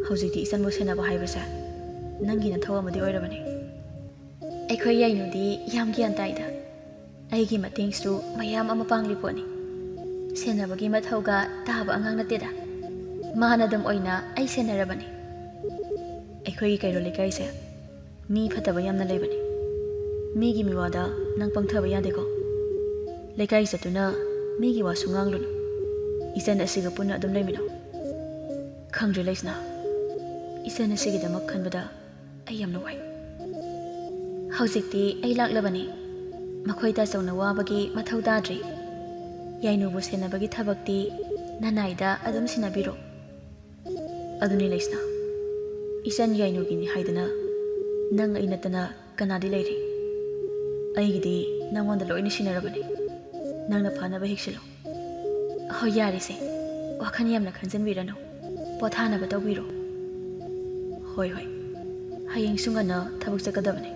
ꯍꯧꯖꯤꯛꯇꯤ ꯏꯆꯟꯕꯨ ꯁꯦꯟꯅꯕ ꯍꯥꯏꯕꯁꯦ ꯅꯪꯒꯤ ꯅꯊꯧ ꯑꯃꯗꯤ ꯑꯣꯏꯔꯕꯅꯤ ꯑꯩꯈꯣꯏ ꯌꯥꯏꯅꯨꯗꯤ ꯌꯥꯝ ꯒ꯭ꯌꯥꯟ ꯇꯥꯏꯗ ꯑꯩꯒꯤ ꯃꯇꯦꯡꯁꯨ ꯃꯌꯥꯝ ꯑꯃ ꯄꯥꯡꯂꯤ ꯄꯣꯠꯅꯤ ꯁꯦꯟꯅꯕꯒꯤ ꯃꯊꯧꯒ ꯇꯥꯕ ꯑꯉꯥꯡ ꯅꯠꯇꯦꯗ ꯃꯥꯅ ꯑꯗꯨꯝ ꯑꯣꯏꯅ ꯑꯩ ꯁꯦꯟꯅꯔꯕꯅꯤ ꯑꯩꯈꯣꯏꯒꯤ ꯀꯩꯔꯣꯜ ꯂꯩꯀꯥꯏꯁꯦ ꯃꯤ ꯐꯠꯇꯕ ꯌꯥꯝꯅ ꯂꯩꯕꯅꯤ ꯃꯤꯒꯤ ꯃꯤꯋꯥꯗ ꯅꯪ ꯄꯪꯊꯕ ꯌꯥꯗꯦꯀꯣ ꯂꯩꯀꯥꯏ ꯆꯠꯇꯨꯅ ꯃꯤꯒꯤ ꯋꯥꯁꯨ ꯉꯥꯡꯂꯨꯅꯨ ꯏꯆꯟ ꯑꯁꯤꯒ ꯄꯨꯟꯅ ꯑꯗꯨꯝ ꯂꯩꯃꯤꯟꯅꯧ ꯈꯪꯗ꯭ꯔꯦ ꯂꯩꯁꯅꯥ ꯏꯆꯟ ꯑꯁꯤꯒꯤꯗꯃꯛ ꯈꯟꯕꯗ ꯑꯩ ꯌꯥꯝꯅ ꯋꯥꯏ ꯍꯧꯖꯤꯛꯇꯤ ꯑꯩ ꯂꯥꯛꯂꯕꯅꯤ ꯃꯈꯣꯏ ꯇꯥꯆꯧꯅ ꯋꯥꯕꯒꯤ ꯃꯊꯧ ꯇꯥꯗ꯭ꯔꯤ ꯌꯥꯏꯅꯨꯕꯨ ꯁꯦꯟꯅꯕꯒꯤ ꯊꯕꯛꯇꯤ ꯅꯅꯥꯏꯗ ꯑꯗꯨꯝ ꯁꯤꯟꯅꯕꯤꯔꯣ ꯑꯗꯨꯅꯤ ꯂꯩꯁꯅꯥ ꯏꯆꯟ ꯌꯥꯏꯅꯨꯒꯤꯅꯤ ꯍꯥꯏꯗꯅ ꯅꯪ ꯑꯩ ꯅꯠꯇꯅ ꯀꯅꯥꯗꯤ ꯂꯩꯔꯤ ꯑꯩꯒꯤꯗꯤ ꯅꯪꯉꯣꯟꯗ ꯂꯣꯏꯅ ꯁꯤꯟꯅꯔꯕꯅꯤ ꯅꯪꯅ ꯐꯅꯕ ꯍꯦꯛꯁꯤꯜꯂꯨ ꯍꯣꯏ ꯌꯥꯔꯤꯁꯦ ꯋꯥꯈꯜ ꯌꯥꯝꯅ ꯈꯟꯖꯟꯕꯤꯔꯅꯨ ꯄꯣꯊꯥꯅꯕ ꯇꯧꯕꯤꯔꯣ ꯍꯣꯏ ꯍꯣꯏ ꯍꯌꯦꯡꯁꯨ ꯉꯟꯅ ꯊꯕꯛ ꯆꯠꯀꯗꯕꯅꯤ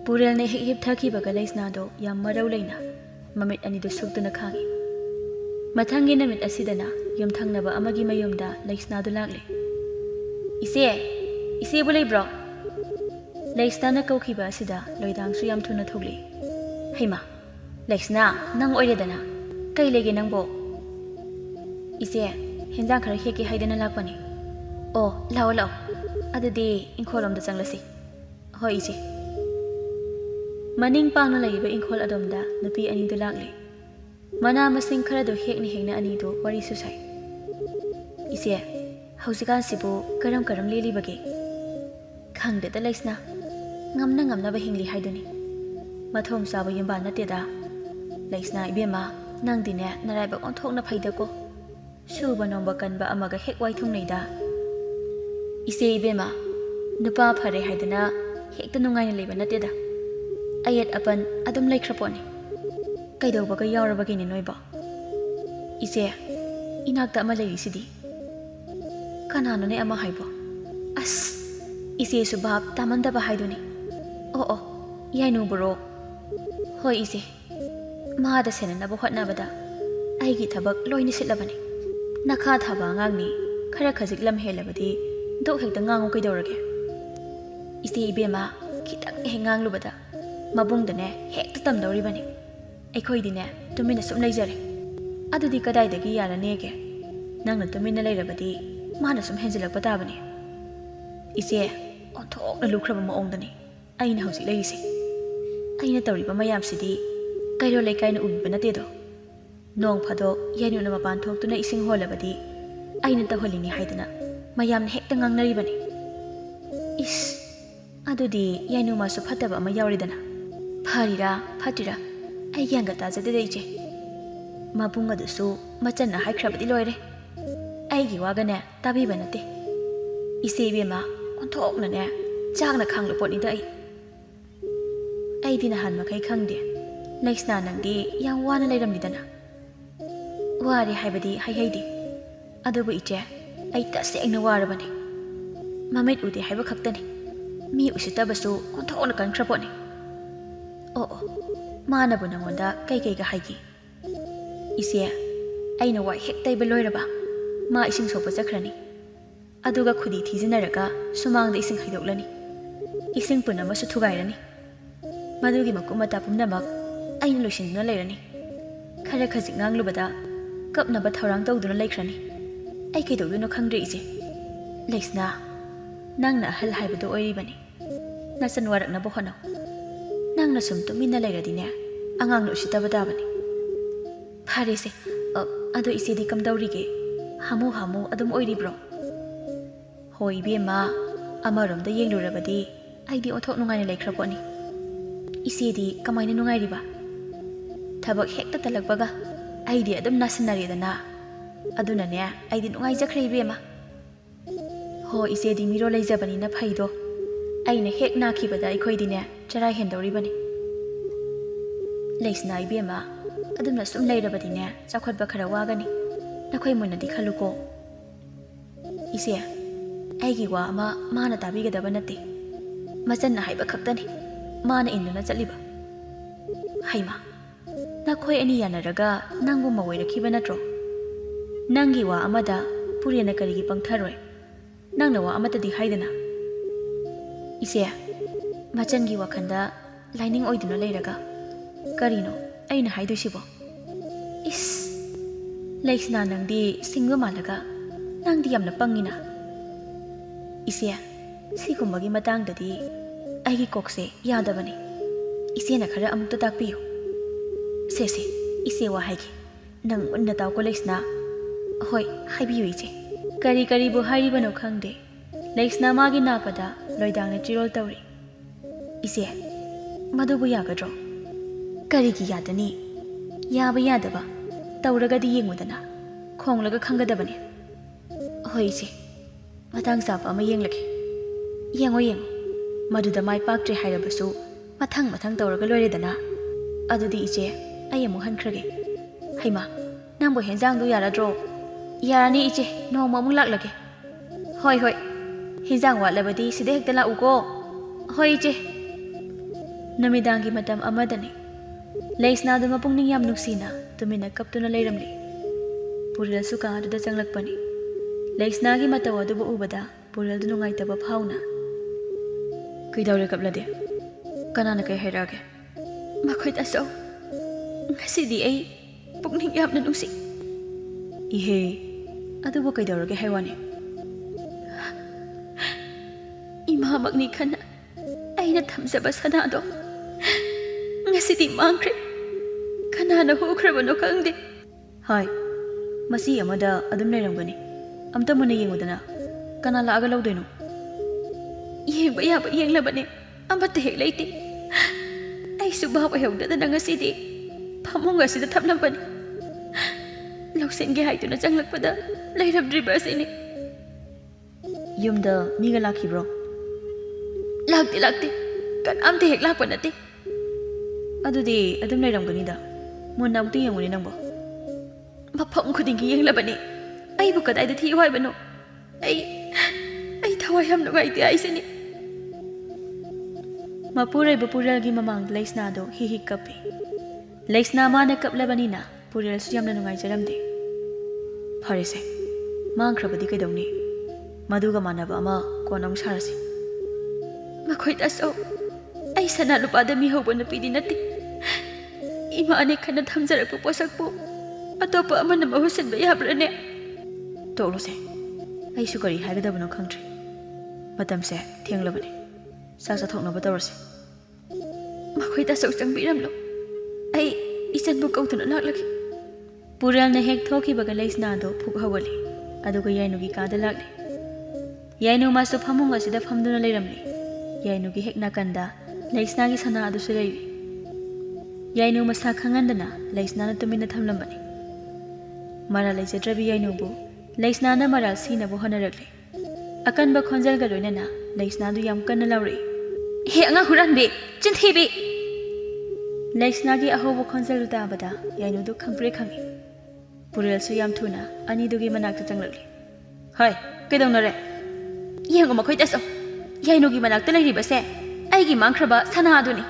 ꯄꯨꯔꯦꯜꯅ ꯍꯦꯛ ꯍꯤꯞꯊꯈꯤꯕꯒ ꯂꯩꯁꯅꯥꯗꯣ ꯌꯥꯝ ꯃꯔꯧ ꯂꯩꯅ ꯃꯃꯤꯠ ꯑꯅꯤꯗꯨ ꯁꯨꯛꯇꯨꯅ ꯈꯥꯡꯉꯤ ꯃꯊꯪꯒꯤ ꯅꯨꯃꯤꯠ ꯑꯁꯤꯗꯅ ꯌꯨꯝꯊꯪꯅꯕ ꯑꯃꯒꯤ ꯃꯌꯨꯝꯗ ꯂꯩꯁꯅꯥꯗꯨ ꯂꯥꯛꯂꯦ ꯏꯆꯦꯕꯨ ꯂꯩꯕ꯭ꯔꯣ ꯂꯩꯁꯅꯥꯅ ꯀꯧꯈꯤꯕ ꯑꯁꯤꯗ ꯂꯣꯏꯗꯥꯡꯁꯨ ꯌꯥꯝ ꯊꯨꯅ ꯊꯣꯛꯂꯛꯏ ꯍꯩꯃꯥ ꯂꯩꯁꯅꯥ ꯅꯪ ꯑꯣꯏꯔꯦꯗꯅ ꯀꯩ ꯂꯩꯒꯦ ꯅꯪꯕꯣ ꯏꯆꯦ ꯍꯦꯟꯖꯥꯡ ꯈꯔ ꯍꯦꯛꯀꯦ ꯍꯥꯏꯗꯅ ꯂꯥꯛꯄꯅꯤ ꯑꯣ ꯂꯥꯛꯑꯣ ꯂꯥꯛꯑꯣ ꯑꯗꯨꯗꯤ ꯏꯪꯈꯣꯜꯂꯣꯝꯗ ꯆꯪꯂꯁꯤ ꯍꯣꯏ ꯏꯆꯦ ꯃꯅꯤꯡ ꯄꯥꯡꯅ ꯂꯩꯔꯤꯕ ꯏꯪꯈꯣꯜ ꯑꯗꯣꯝꯗ ꯅꯨꯄꯤ ꯑꯅꯤꯗꯨ ꯂꯥꯛꯂꯤ ꯃꯅꯥ ꯃꯁꯤꯡ ꯈꯔꯗꯨ ꯍꯦꯛꯅ ꯑꯅꯤꯗꯨ ꯋꯥꯔꯤꯁꯨ ꯁꯥꯏ ꯏꯆꯦ ꯍꯧꯖꯤꯛꯀꯥꯟꯁꯤꯕꯨ ꯀꯔꯝ ꯂꯦꯜꯂꯤꯕꯒꯦ ꯈꯪꯗꯦꯗ ꯂꯩꯁꯅꯥ ꯉꯝꯅ ꯉꯝꯅꯕ ꯍꯤꯡꯂꯤ ꯍꯥꯏꯗꯨꯅꯤ ꯃꯊꯣꯡ ꯆꯥꯕ ꯌꯨꯝꯕꯥꯟ ꯅꯠꯇꯦꯗ ꯂꯩꯁꯅꯥ ꯏꯕꯦꯝꯃ ꯅꯪꯗꯤꯅꯦ ꯅꯔꯥꯏꯕꯛ ꯑꯣꯟꯊꯣꯛꯅ ꯐꯩꯗꯀꯣ ꯁꯨꯕ ꯅꯣꯝꯕ ꯀꯟꯕ ꯑꯃꯒ ꯍꯦꯛ ꯋꯥꯏꯊꯨꯡꯅꯩꯗ ꯏꯆꯦ ꯏꯕꯦꯝꯃ ꯅꯨꯄꯥ ꯐꯔꯦ ꯍꯥꯏꯗꯅ ꯍꯦꯛꯇ ꯅꯨꯡꯉꯥꯏꯅ ꯂꯩꯕ ꯅꯠꯇꯦꯗ ꯑꯌꯦꯠ ꯑꯄꯟ ꯑꯗꯨꯝ ꯂꯩꯈ꯭ꯔꯄꯣꯠꯅꯤ ꯀꯩꯗꯧꯕꯒ ꯌꯥꯎꯔꯕꯒꯦꯅꯦ ꯅꯣꯏꯕꯣ ꯏꯆꯦ ꯏꯅꯥꯛꯇ ꯑꯃ ꯂꯩꯔꯤꯁꯤꯗꯤ ꯀꯅꯥꯅꯣꯅꯦ ꯑꯃ ꯍꯥꯏꯕꯣ ꯑꯁ ꯏꯆꯦꯁꯨ ꯚꯥꯞ ꯇꯥꯃꯟꯗꯕ ꯍꯥꯏꯗꯨꯅꯤ ꯑꯣ ꯌꯥꯏꯅꯨꯕꯨꯔꯣ ꯍꯣꯏ ꯏꯆꯦ ꯃꯥꯗ ꯁꯦꯟꯅꯅꯕ ꯍꯣꯠꯅꯕꯗ ꯑꯩꯒꯤ ꯊꯕꯛ ꯂꯣꯏꯅ ꯁꯤꯠꯂꯕꯅꯤ ꯅꯈꯥ ꯊꯥꯕ ꯑꯉꯥꯡꯅꯤ ꯈꯔ ꯈꯖꯤꯛ ꯂꯝ ꯍꯦꯜꯂꯕꯗꯤ ꯗꯣꯛ ꯍꯦꯛꯇ ꯉꯥꯡꯉꯨ ꯀꯩꯗꯧꯔꯒꯦ ꯏꯆꯦ ꯏꯕꯦꯝꯃ ꯈꯤꯇꯪ ꯍꯦꯛ ꯉꯥꯡꯂꯨꯕꯗ ꯃꯕꯨꯡꯗꯅꯦ ꯍꯦꯛꯇ ꯇꯝꯗꯧꯔꯤꯕꯅꯤ ꯑꯩꯈꯣꯏꯗꯤꯅꯦ ꯇꯨꯃꯤꯟꯅ ꯁꯨꯝ ꯂꯩꯖꯔꯦ ꯑꯗꯨꯗꯤ ꯀꯗꯥꯏꯗꯒꯤ ꯌꯥꯔꯅꯦꯒꯦ ꯅꯪꯅ ꯇꯨꯃꯤꯟꯅ ꯂꯩꯔꯕꯗꯤ ꯃꯥꯅ ꯁꯨꯝ ꯍꯦꯟꯖꯤꯜꯂꯛꯄ ꯇꯥꯕꯅꯤ ꯏꯆꯦ ꯑꯣꯟꯊꯣꯛꯅ ꯂꯨꯈ꯭ꯔꯕ ꯃꯑꯣꯡꯗꯅꯤ ꯑꯩꯅ ꯍꯧꯖꯤꯛ ꯂꯩꯔꯤꯁꯦ ꯑꯩꯅ ꯇꯧꯔꯤꯕ ꯃꯌꯥꯝꯁꯤꯗꯤ ꯀꯩꯔꯣꯜ ꯂꯩꯀꯥꯏꯅ ꯎꯕꯤꯕ ꯅꯠꯇꯦꯗꯣ ꯅꯣꯡ ꯐꯥꯗꯣꯛ ꯌꯥꯏꯅꯨꯅ ꯃꯄꯥꯟ ꯊꯣꯛꯇꯨꯅ ꯏꯁꯤꯡ ꯍꯣꯜꯂꯕꯗꯤ ꯑꯩꯅ ꯇꯧꯍꯜꯂꯤꯅꯤ ꯍꯥꯏꯗꯅ ꯃꯌꯥꯝꯅ ꯍꯦꯛꯇ ꯉꯥꯡꯅꯔꯤꯕꯅꯤ ꯏꯁ ꯑꯗꯨꯗꯤ ꯌꯥꯏꯅꯨ ꯃꯥꯁꯨ ꯐꯠꯇꯕ ꯑꯃ ꯌꯥꯎꯔꯤꯗꯅ ꯐꯔꯤꯔꯥ ꯐꯠꯇ꯭ꯔꯤꯔꯥ ꯑꯩ ꯒ꯭ꯌꯥꯟꯒ ꯇꯥꯖꯗꯦꯗ ꯏꯆꯦ ꯃꯕꯨꯡ ꯑꯗꯨꯁꯨ ꯃꯆꯟꯅ ꯍꯥꯏꯈ꯭ꯔꯕꯗꯤ ꯂꯣꯏꯔꯦ ꯑꯩꯒꯤ ꯋꯥꯒꯅꯦ ꯇꯥꯕꯤꯕ ꯅꯠꯇꯦ ꯏꯆꯦ ꯏꯕꯦꯝꯃ ꯑꯣꯟꯊꯣꯛꯅꯅꯦ ꯆꯥꯛꯅ ꯈꯥꯡꯂ ꯄꯣꯠꯅꯤꯗ ꯑꯩꯗꯤ ꯅꯍꯥꯟ ꯃꯈꯩ ꯈꯪꯗꯦ ꯂꯩꯁꯅꯥ ꯅꯪꯗꯤ ꯌꯥꯝ ꯋꯥꯅ ꯂꯩꯔꯝꯃꯤꯗꯅ ꯋꯥꯔꯦ ꯍꯥꯏꯕꯗꯤ ꯍꯩꯍꯩꯗꯦ ꯑꯗꯨꯕꯨ ꯏꯆꯦ ꯑꯩ ꯇꯁꯦꯡꯅ ꯋꯥꯔꯕꯅꯤ ꯃꯃꯤꯠ ꯎꯗꯦ ꯍꯥꯏꯕ ꯈꯛꯇꯅꯤ ꯃꯤ ꯎꯁꯤꯠꯇꯕꯁꯨ ꯑꯣꯟꯊꯣꯛꯅ ꯀꯟꯈ꯭ꯔ ꯄꯣꯠꯅꯤ ꯑꯣ ꯃꯥꯅꯕꯨ ꯅꯉꯣꯟꯗ ꯀꯩꯒ ꯍꯥꯏꯒꯦ ꯏꯆꯦ ꯑꯩꯅ ꯋꯥꯏ ꯍꯦꯛ ꯇꯩꯕ ꯂꯣꯏꯔꯕ ꯃꯥ ꯏꯁꯤꯡ ꯁꯣꯛꯄ ꯆꯠꯈ꯭ꯔꯅꯤ ꯑꯗꯨꯒ ꯈꯨꯗꯤ ꯊꯤꯖꯤꯟꯅꯔꯒ ꯁꯨꯃꯥꯡꯗ ꯏꯁꯤꯡ ꯍꯩꯗꯣꯛꯂꯅꯤ ꯏꯁꯤꯡ ꯄꯨꯝꯅꯃꯛꯁꯨ ꯊꯨꯒꯥꯏꯔꯅꯤ ꯃꯗꯨꯒꯤ ꯃꯀꯨꯞ ꯃꯇꯥ ꯄꯨꯝꯅꯃꯛ ꯑꯩꯅ ꯂꯣꯏꯁꯤꯟꯗꯨꯅ ꯂꯩꯔꯅꯤ ꯈꯔ ꯈꯖꯤꯛ ꯉꯥꯡꯂꯨꯕꯗ ꯀꯞꯅꯕ ꯊꯧꯔꯥꯡ ꯇꯧꯗꯨꯅ ꯂꯩꯈ꯭ꯔꯅꯤ ꯑꯩ ꯀꯩꯗꯧꯗꯣꯏꯅꯣ ꯈꯪꯗ꯭ꯔꯦ ꯏꯆꯦ ꯂꯩꯁꯅꯥ ꯅꯪꯅ ꯑꯍꯜ ꯍꯥꯏꯕꯗꯨ ꯑꯣꯏꯔꯤꯕꯅꯤ ꯅꯆꯟ ꯋꯥꯔꯛꯅꯕ ꯍꯣꯠꯅꯧ ꯅꯪꯅ ꯁꯨꯝ ꯇꯨꯃꯤꯟꯅ ꯂꯩꯔꯗꯤꯅꯦ ꯑꯉꯥꯡꯅ ꯎꯁꯤꯠꯇꯕ ꯇꯥꯕꯅꯤ ꯐꯔꯦꯁꯦ ꯑꯗꯣ ꯏꯆꯦꯗꯤ ꯀꯝꯗꯧꯔꯤꯒꯦ ꯍꯥꯃꯨ ꯑꯗꯨꯝ ꯑꯣꯏꯔꯤꯕ꯭ꯔꯣ ꯍꯣꯏ ꯏꯕꯦꯝꯃ ꯑꯃꯔꯣꯝꯗ ꯌꯦꯡꯂꯨꯔꯕꯗꯤ ꯑꯩꯗꯤ ꯑꯣꯟꯊꯣꯛ ꯅꯨꯡꯉꯥꯏꯅ ꯂꯩꯈ꯭ꯔ ꯄꯣꯠꯅꯤ ꯏꯆꯦꯗꯤ ꯀꯃꯥꯏꯅ ꯅꯨꯡꯉꯥꯏꯔꯤꯕ ꯊꯕꯛ ꯍꯦꯛꯇ ꯇꯜꯂꯛꯄꯒ ꯑꯩꯗꯤ ꯑꯗꯨꯝ ꯅꯥꯁꯤꯟꯅꯔꯦꯗꯅ ꯑꯗꯨꯅꯅꯦ ꯑꯩꯗꯤ ꯅꯨꯡꯉꯥꯏꯖꯈ꯭ꯔꯦ ꯏꯕꯦꯝꯃ ꯍꯣꯏ ꯏꯆꯦꯗꯤ ꯃꯤꯔꯣꯜ ꯂꯩꯖꯕꯅꯤꯅ ꯐꯩꯗꯣ ꯑꯩꯅ ꯍꯦꯛ ꯅꯥꯈꯤꯕꯗ ꯑꯩꯈꯣꯏꯗꯤꯅꯦ ꯆꯔꯥ ꯍꯦꯟꯗꯧꯔꯤꯕꯅꯤ ꯂꯩꯁꯅꯥ ꯏꯕꯦꯝꯃ ꯑꯗꯨꯝꯅ ꯁꯨꯝ ꯂꯩꯔꯕꯗꯤꯅꯦ ꯆꯥꯎꯈꯠꯄ ꯈꯔ ꯋꯥꯒꯅꯤ ꯅꯈꯣꯏ ꯃꯨꯟꯅꯗꯤ ꯈꯜꯂꯨꯀꯣ ꯏꯆꯦ ꯑꯩꯒꯤ ꯋꯥ ꯑꯃ ꯃꯥꯅ ꯇꯥꯕꯤꯒꯗꯕ ꯅꯠꯇꯦ Machanna haiba khaktani mana induna chaliba haima nakhoi ani yanaraga nangbu mawairakiba natro nangi wa amada purena karigi pangtharoi nangna wa amatadi haidana ise machangi wakhanda lining oiduna leiraga karino aina haidusibo is Laisna nangdi singwa malaga nangdi yamna pangina ise sigumbagi matangdadi aigi kokse yadabani ise na khara amukta takpiyo se ise wa haigi nang unna taw ko Laisna hoi haibiyo ije kari bu hairibano khangde Laisna magi napada loidangna chirol tawri ise madubu yagadro karigi yadani yaba yadaba tawragadi yengudana khonglaga khangadabani hoi ije matang sapa ama yenglake yengo maduda mai paktre hairabasu mathang tawraga loiredana adudi ije ayamu hankrage haima nangbo henjang du yaradro yarani ije noma mu laklage hoi henjang watlabadi side hekta la uko hoi ije namidangi matam amadani Laisna du mapungning yam nuksina tumina kaptuna leiramli pural suka aduda changlakpani Laisna gi mataw adubu ubada pural du nungaitaba phauna kuidaure kaplade kanana kai hairage makhoi taso ngasidi ai pukning yamna nungsi ihe adubu kaidaurage haiwani ima magni khana aina thamjaba sanado ngasidi mangkre kanana hukrabano khangde hai masi amada adum leiramgani amta muna yengudana kana laaga lawdoino yengba yaba yenglabane amata hek leite ai subaba hewdada nangasidi phamunga sida thaplambani lawsenge haituna changlakpada leiramdriba asini yumda miga lakhibro lakte kan amta hek lakpa nate adudi adum leiramganida munna amta yenguni nangbo mafam khudingi yenglabane aibu kadaida thi hoibano ai thawai ham nugaite aisini mapurai bapuralgi mamang Laisna do hi kapi Laisna mana kaplabanina pural su yamna nungai jaramde pharese mangkhrabadi kaidawni maduga manaba ama konam sarasi makhoi taso ai sana lupada mi hobana pidi nati ima ane khana thamjarapu posakpu atopa amana mahusan ba yabrane tolose ai su kari haigadabano khangtri matamse thenglabani saksa thoknaba tawrase makhoi taso changbiramlo ai isanbu kautuna laklaki puralna hek thokibaga Laisna do phuk hawali aduga yainugi kada lakle yainu masu phamung asida phamduna leiramli yainugi hek nakanda Laisna gi sana adu sulai yainu masa khangandana Laisna na tumina thamlambani mara laijadrabi yainubu Laisna na mara sina bu honarakle akanba khonjal ga loinana Laisna du yam kanna lawri he anga huranbe chinthebi Laisna gi ahobu khonjal uta bada yainu du khampre khangi pural su yam thuna ani dugi manakta changlakle hai kedawnare yengo makhoi taso yainu gi manakta leiribase aigi mangkhraba sana aduni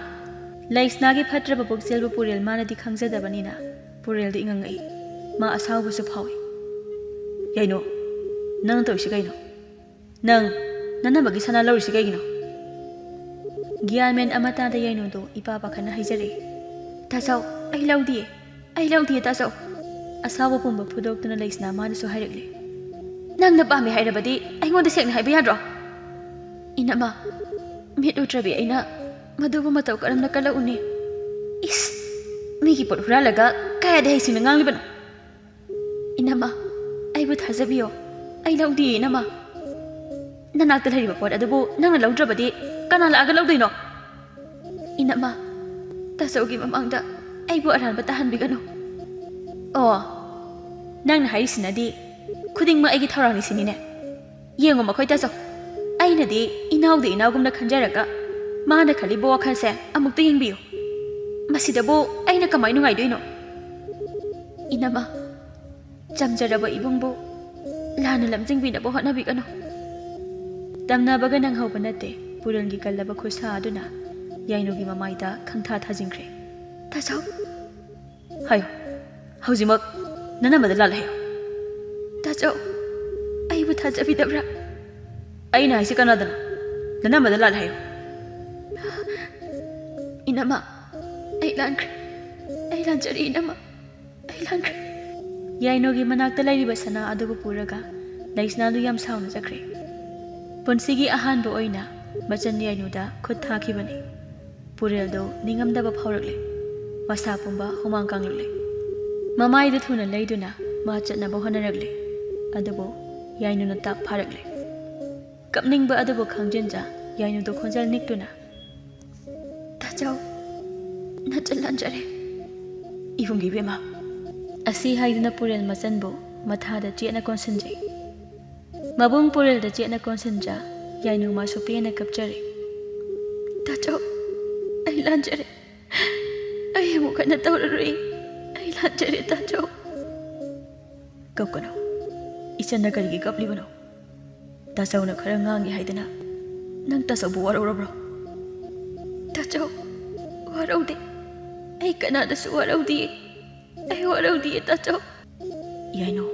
Laisna gi phatraba bokselbu pural manadi khangjadabanina pural du ingangai ma asawbu su phawi yainu nang toisi kaino nang nanabagi sana lawrisi kaigino gyanmen amata da yainu do ipa pakhana haijare tasaw ai lawdi tasaw asawa pumba phudoktuna Laisna manasu hairakle nangna pami hairabadi aingonda sekna haiba yadro inama mit utrabi aina madubu mataw karamna kala uni is migi pot huralaga kaya da haisina nganglibano inama aibu thajabiyo ai lawdi inama nanakta lariba pot adubu nangna lawdrabadi kana laaga lawdoino inama tasawgi mamangda aibu aranba tahanbigano oh nangna haisinadi khudingma aigi thawrangni sinine yengo makhoi tasaw ainadi inawdi inawgumna khanjaraga mana khalibo wakhanse amukta yengbiyo masidabu aina kamai nungaidoino inama jamjaraba ibungbu lana lamjingbinabo hotnabigano tamnabaga nang hawba nate ꯄꯨꯔꯦꯜꯒꯤ ꯀꯜꯂꯕ ꯈꯨꯠꯁꯥ ꯑꯗꯨꯅ ꯌꯥꯏꯅꯨꯒꯤ ꯃꯃꯥꯏꯗ ꯈꯪꯊꯥ ꯊꯥꯖꯤꯟꯈ꯭ꯔꯦ꯫ ꯇꯥꯆꯧ ꯍꯥꯏꯌꯣ, ꯍꯧꯖꯤꯛꯃꯛ ꯅꯅꯝꯃꯗ ꯂꯥꯜꯂꯦ ꯍꯥꯏꯌꯣ꯫ ꯇꯥꯆꯧ, ꯑꯩꯕꯨ ꯊꯥꯖꯕꯤꯗꯕ꯭ꯔꯥ? ꯑꯩꯅ ꯍꯥꯏꯁꯤ ꯀꯅꯥꯗꯅꯣ? ꯅꯅꯝꯃꯗ ꯂꯥꯜꯂꯦ ꯍꯥꯏꯌꯣ꯫ ꯏꯅꯝꯃ, ꯑꯩ ꯂꯥꯟꯈ꯭ꯔꯦ, ꯑꯩ ꯂꯥꯟꯖꯔꯦ ꯏꯅꯝꯃ, ꯑꯩ ꯂꯥꯟꯈ꯭ꯔꯦ꯫ ꯌꯥꯏꯅꯨꯒꯤ ꯃꯅꯥꯛꯇ ꯂꯩꯔꯤꯕ ꯁꯅꯥ ꯑꯗꯨꯕꯨ ꯄꯨꯔꯒ ꯂꯩꯁꯅꯥꯗꯨ ꯌꯥꯝ ꯁꯥꯎꯅ ꯆꯠꯈ꯭ꯔꯦ꯫ ꯄꯨꯟꯁꯤꯒꯤ ꯑꯍꯥꯟꯕ ꯑꯣꯏꯅ ꯃꯆꯟ ꯌꯥꯏꯅꯨꯗ ꯈꯨꯠ ꯊꯥꯈꯤꯕꯅꯤ꯫ ꯄꯨꯔꯦꯜꯗꯨ ꯅꯤꯡꯉꯝꯗꯕ ꯐꯥꯎꯔꯛꯂꯦ, ꯃꯁꯥ ꯄꯨꯝꯕ ꯍꯨꯃꯥꯡ ꯀꯥꯡꯂꯛꯂꯦ꯫ ꯃꯃꯥꯏꯗꯨ ꯊꯨꯅ ꯂꯩꯗꯨꯅ ꯃꯥ ꯆꯠꯅꯕ ꯍꯣꯠꯅꯔꯛꯂꯦ, ꯑꯗꯨꯕꯨ ꯌꯥꯏꯅꯨꯅ ꯇꯥꯞ ꯐꯥꯔꯛꯂꯦ꯫ ꯀꯞꯅꯤꯡꯕ ꯑꯗꯨꯕꯨ ꯈꯪꯖꯤꯟꯖ ꯌꯥꯏꯅꯨꯗꯨ ꯈꯣꯟꯖꯦꯜ ꯅꯤꯛꯇꯨꯅ, ꯇꯥꯆꯧ, ꯅꯆꯟ ꯂꯥꯟꯖꯔꯦ꯫ ꯏꯕꯨꯡꯒꯤ ꯏꯕꯦꯝꯃ, ꯑꯁꯤ ꯍꯥꯏꯗꯨꯅ ꯄꯨꯔꯦꯜ ꯃꯆꯟꯕꯨ ꯃꯊꯥꯗ ꯆꯦꯠꯅ ꯀꯣꯟꯁꯤꯟꯖꯩ꯫ ꯃꯕꯨꯡ ꯄꯨꯔꯦꯜꯗ ꯆꯦꯠꯅ ꯀꯣꯟꯁꯤꯟꯖ ꯌꯥꯏꯅꯨ ꯃꯥꯁꯨ ꯄꯦꯟꯅ ꯀꯞꯆꯔꯦ꯫ ꯇꯥꯆꯧ, ꯑꯩ ꯂꯥꯟꯖꯔꯦ, ꯑꯩ ꯑꯃꯨꯛ ꯍꯟꯅ ꯇꯧꯔꯔꯣꯏ, ꯑꯩ ꯂꯥꯟꯖꯔꯦ ꯇꯥꯆꯧ꯫ ꯀꯞꯀꯅꯨ, ꯏꯆꯟꯅ ꯀꯔꯤꯒꯤ ꯀꯞꯂꯤꯕꯅꯣ? ꯇꯥꯆꯧꯅ ꯈꯔ ꯉꯥꯡꯉꯦ ꯍꯥꯏꯗꯅ ꯅꯪ ꯇꯥꯆꯧꯕꯨ ꯋꯥꯔꯧꯔꯕ꯭ꯔꯣ? ꯇꯥꯆꯧ, ꯋꯥꯔꯧꯗꯦ, ꯑꯩ ꯀꯅꯥꯗꯁꯨ ꯋꯥꯔꯧꯗꯤꯌꯦ, ꯑꯩ ꯋꯥꯔꯧꯗꯤꯌꯦ ꯇꯥꯆꯧ꯫ ꯌꯥꯏꯅꯨ,